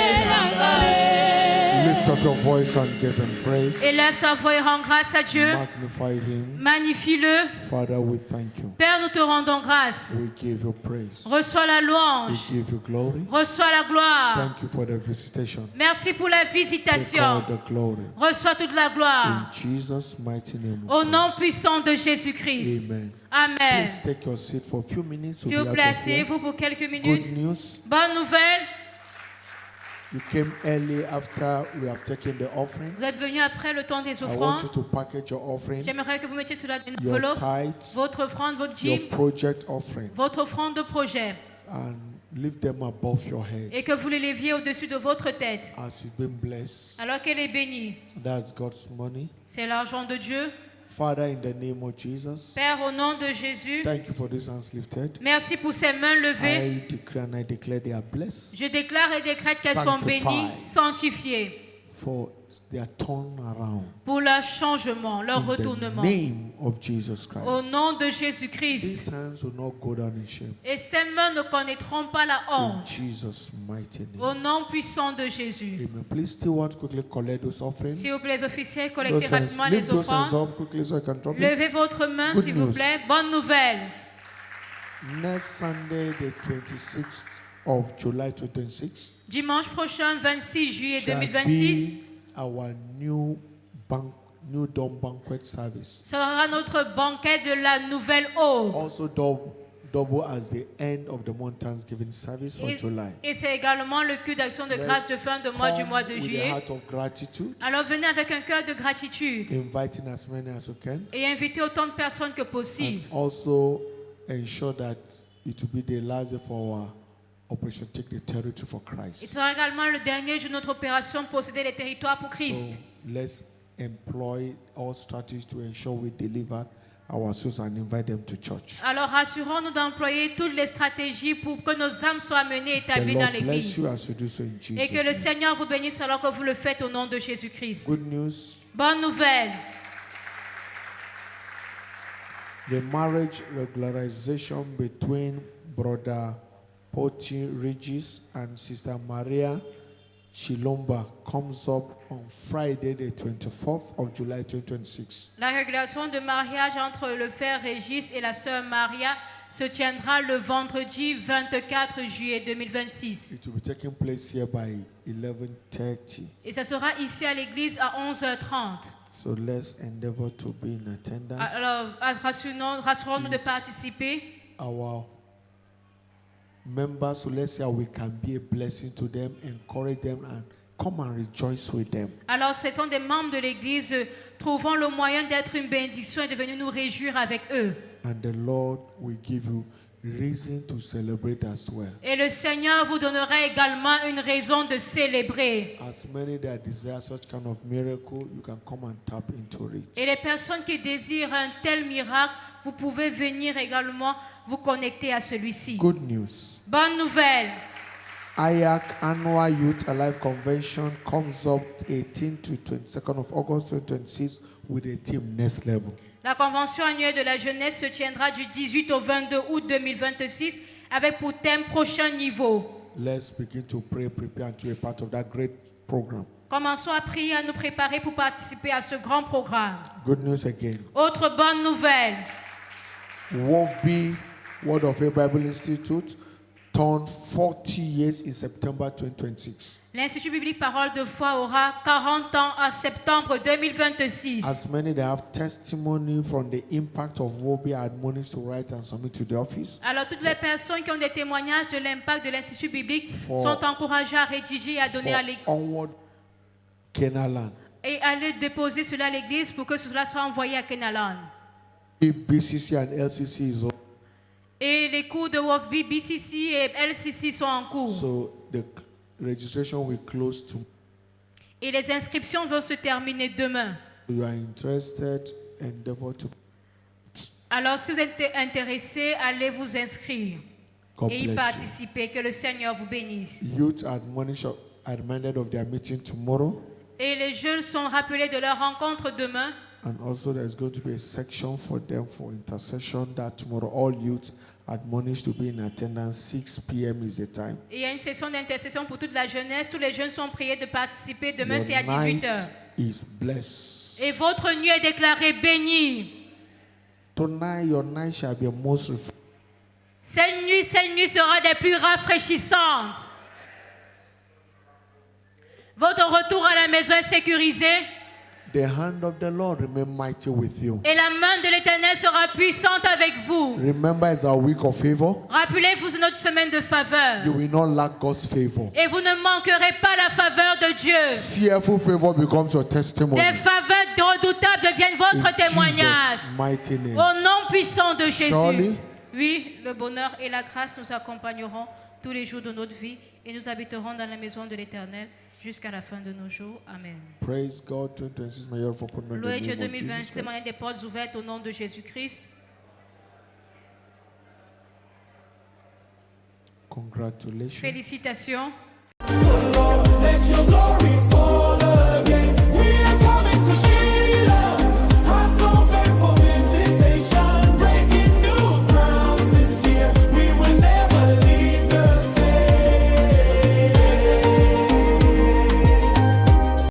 Lift up your voice and give him praise. Élève ta voix et rends grâce à Dieu. Magnify him. Magnifie-le. Father, we thank you. Père, nous te rendons grâce. We give you praise. Reçois la We louange. give you glory. Reçois la gloire. Thank you for the visitation. Merci pour la Take all visitation. the glory. Reçois toute la In gloire. Jesus' mighty name. we Au pray. nom puissant de Jésus-Christ. Amen. Amen. Please take your seat for a few minutes. S'il vous plaît, asseyez-vous pour quelques Good minutes. news. Bonne nouvelle. You came early after we have taken the offering. Vous êtes venus après le temps des I want offrandes. you to package your offering, J'aimerais que vous mettiez cela dans une your enveloppe. tithes, Votre offrande, votre your dîme, project offering, votre offrande de projet. and lift them above your head Et que vous les leviez au-dessus de votre tête. as you've been blessed. Alors qu'elle est bénie. That's God's money. C'est l'argent de Dieu. Father, in the name of Jesus, Père, au nom de Jésus, thank you for these hands lifted. merci pour ces mains levées. I declare and I declare they are blessed Je déclare et décrète qu'elles sont Sanctified. bénies, sanctifiées, for their turnaround. pour leur changement, leur In the retournement. name of Jesus Christ. Au nom de Jésus-Christ. These hands will not go down in shame. Et ces mains ne connaîtront pas la In honte. Jesus' mighty Au name. nom puissant de Jésus. Amen. Please steward quickly collect those offerings. S'il vous plaît, les officiels, collectez Those hands, rapidement lift les those hands offrandes. up quickly so I can drop it. Levez votre main, Good s'il vous news. plaît. Bonne nouvelle. Next Sunday, the 26th of July 2026, Dimanche prochain, 26 juillet shall 2026, be our new dawn banquet service. sera notre banquet de la nouvelle eau. Also double as the end of the month Thanksgiving service for July. Et c'est également le culte d'action de grâce de fin de mois du mois de with a juillet. heart of gratitude, Alors venez avec un cœur de gratitude inviting as many as you can, et invitez autant de personnes que possible. and also ensure that it will be the last day for our Operation Take the Territory for Il Christ. sera également le dernier jour de notre opération posséder les territoires pour Christ. So let's employ all strategies to ensure we deliver our souls and invite them to church. Alors rassurons-nous d'employer toutes les stratégies pour que nos âmes soient amenées et The établies dans Lord bless l'église. you as you do so in Et que le Jesus' name. Seigneur vous bénisse alors que vous le faites au nom de Jésus-Christ. Good news, Bonne nouvelle. the marriage regularization between Brother Poti Regis and Sister Maria Chilomba comes up on Friday, the 24th of July 2026. La régulation de mariage entre le frère Régis et la sœur Maria se tiendra le vendredi 24 juillet 2026. It will be taking place here by 11:30. Et ça sera ici à l'église à 11h30. So let's endeavor to be in attendance. Alors, rassurons-nous de Yes. participer. Our members, so let's see how we can be a blessing to them, encourage them, and come and rejoice with them. Alors, ce sont des membres de l'église. Trouvons le moyen d'être une bénédiction et de venir nous réjouir avec eux. And the Lord will give you reason to celebrate as well. Et le Seigneur vous donnera également une raison de célébrer. As many that desire such kind of miracle, you can come and tap into it. Et les personnes qui désirent un tel miracle, vous pouvez venir également vous connecter à celui-ci. Good news. Bonne nouvelle. IAC Annual Youth Alive Convention comes up 18 to 22nd of August 2026 with a theme Next Level. La convention annuelle de la jeunesse se tiendra du 18 au 22 août 2026 avec pour thème prochain niveau. Let's begin to pray, prepare to be a part of that great program. Commençons à prier, à nous préparer pour participer à ce grand programme. Good news again. Autre bonne nouvelle. WOFB, Word of Faith Bible Institute, turn 40 years in September 2026. L'Institut biblique Parole de foi aura 40 ans en septembre 2026. As many that have testimony from the impact of what we are admonished to write and submit to the office. Alors toutes les personnes qui ont des témoignages de l'impact de l'Institut biblique For- sont encouragées à rédiger et à donner à For l'Église. onward Kenaland. Et aller déposer cela à l'église pour que cela soit envoyé à Kenaland. BCC and LCC is on. Et les cours de WOFB, BCC et LCC sont en cours. So the registration will close to. Et les inscriptions vont se terminer demain. You are interested, endeavor to. Alors si vous êtes intéressé, allez vous inscrire God et y bless participer. Que le Seigneur vous bénisse. you. Youth are reminded of their meeting tomorrow. Et les jeunes sont rappelés de leur rencontre demain. And also there's going to be a section for them for intercession that tomorrow all youth admonished to be in attendance. 6 p.m. is the time. Et il y a une session d'intercession pour toute la jeunesse. Tous les jeunes sont priés de participer. Demain, Your c'est à night 18h. is blessed. Et votre nuit est déclarée bénie. Tonight your night shall be most Cette nuit sera des plus rafraîchissantes. Votre retour à la maison est sécurisé. The hand of the Lord remain mighty with you. Et la main de l'Éternel sera puissante avec vous. Remember, it's our week of favor. Rappelez-vous, c'est notre semaine de faveur. You will not lack God's favor. Et vous ne manquerez pas la faveur de Dieu. Fearful favor becomes your testimony. Des faveurs redoutables deviennent In votre témoignage. Jesus' mighty name. Au nom puissant de Jésus. Surely, Oui, le bonheur et la grâce nous accompagneront tous les jours de notre vie et nous habiterons dans la maison de l'Éternel jusqu'à la fin de nos jours. Amen. praise God. 2026 may you for putting on Loué the Dieu name of 2020, Jesus c'est mon Christ. des portes ouvertes au nom de Jésus-Christ. Congratulations. Félicitations. Let your glory fall.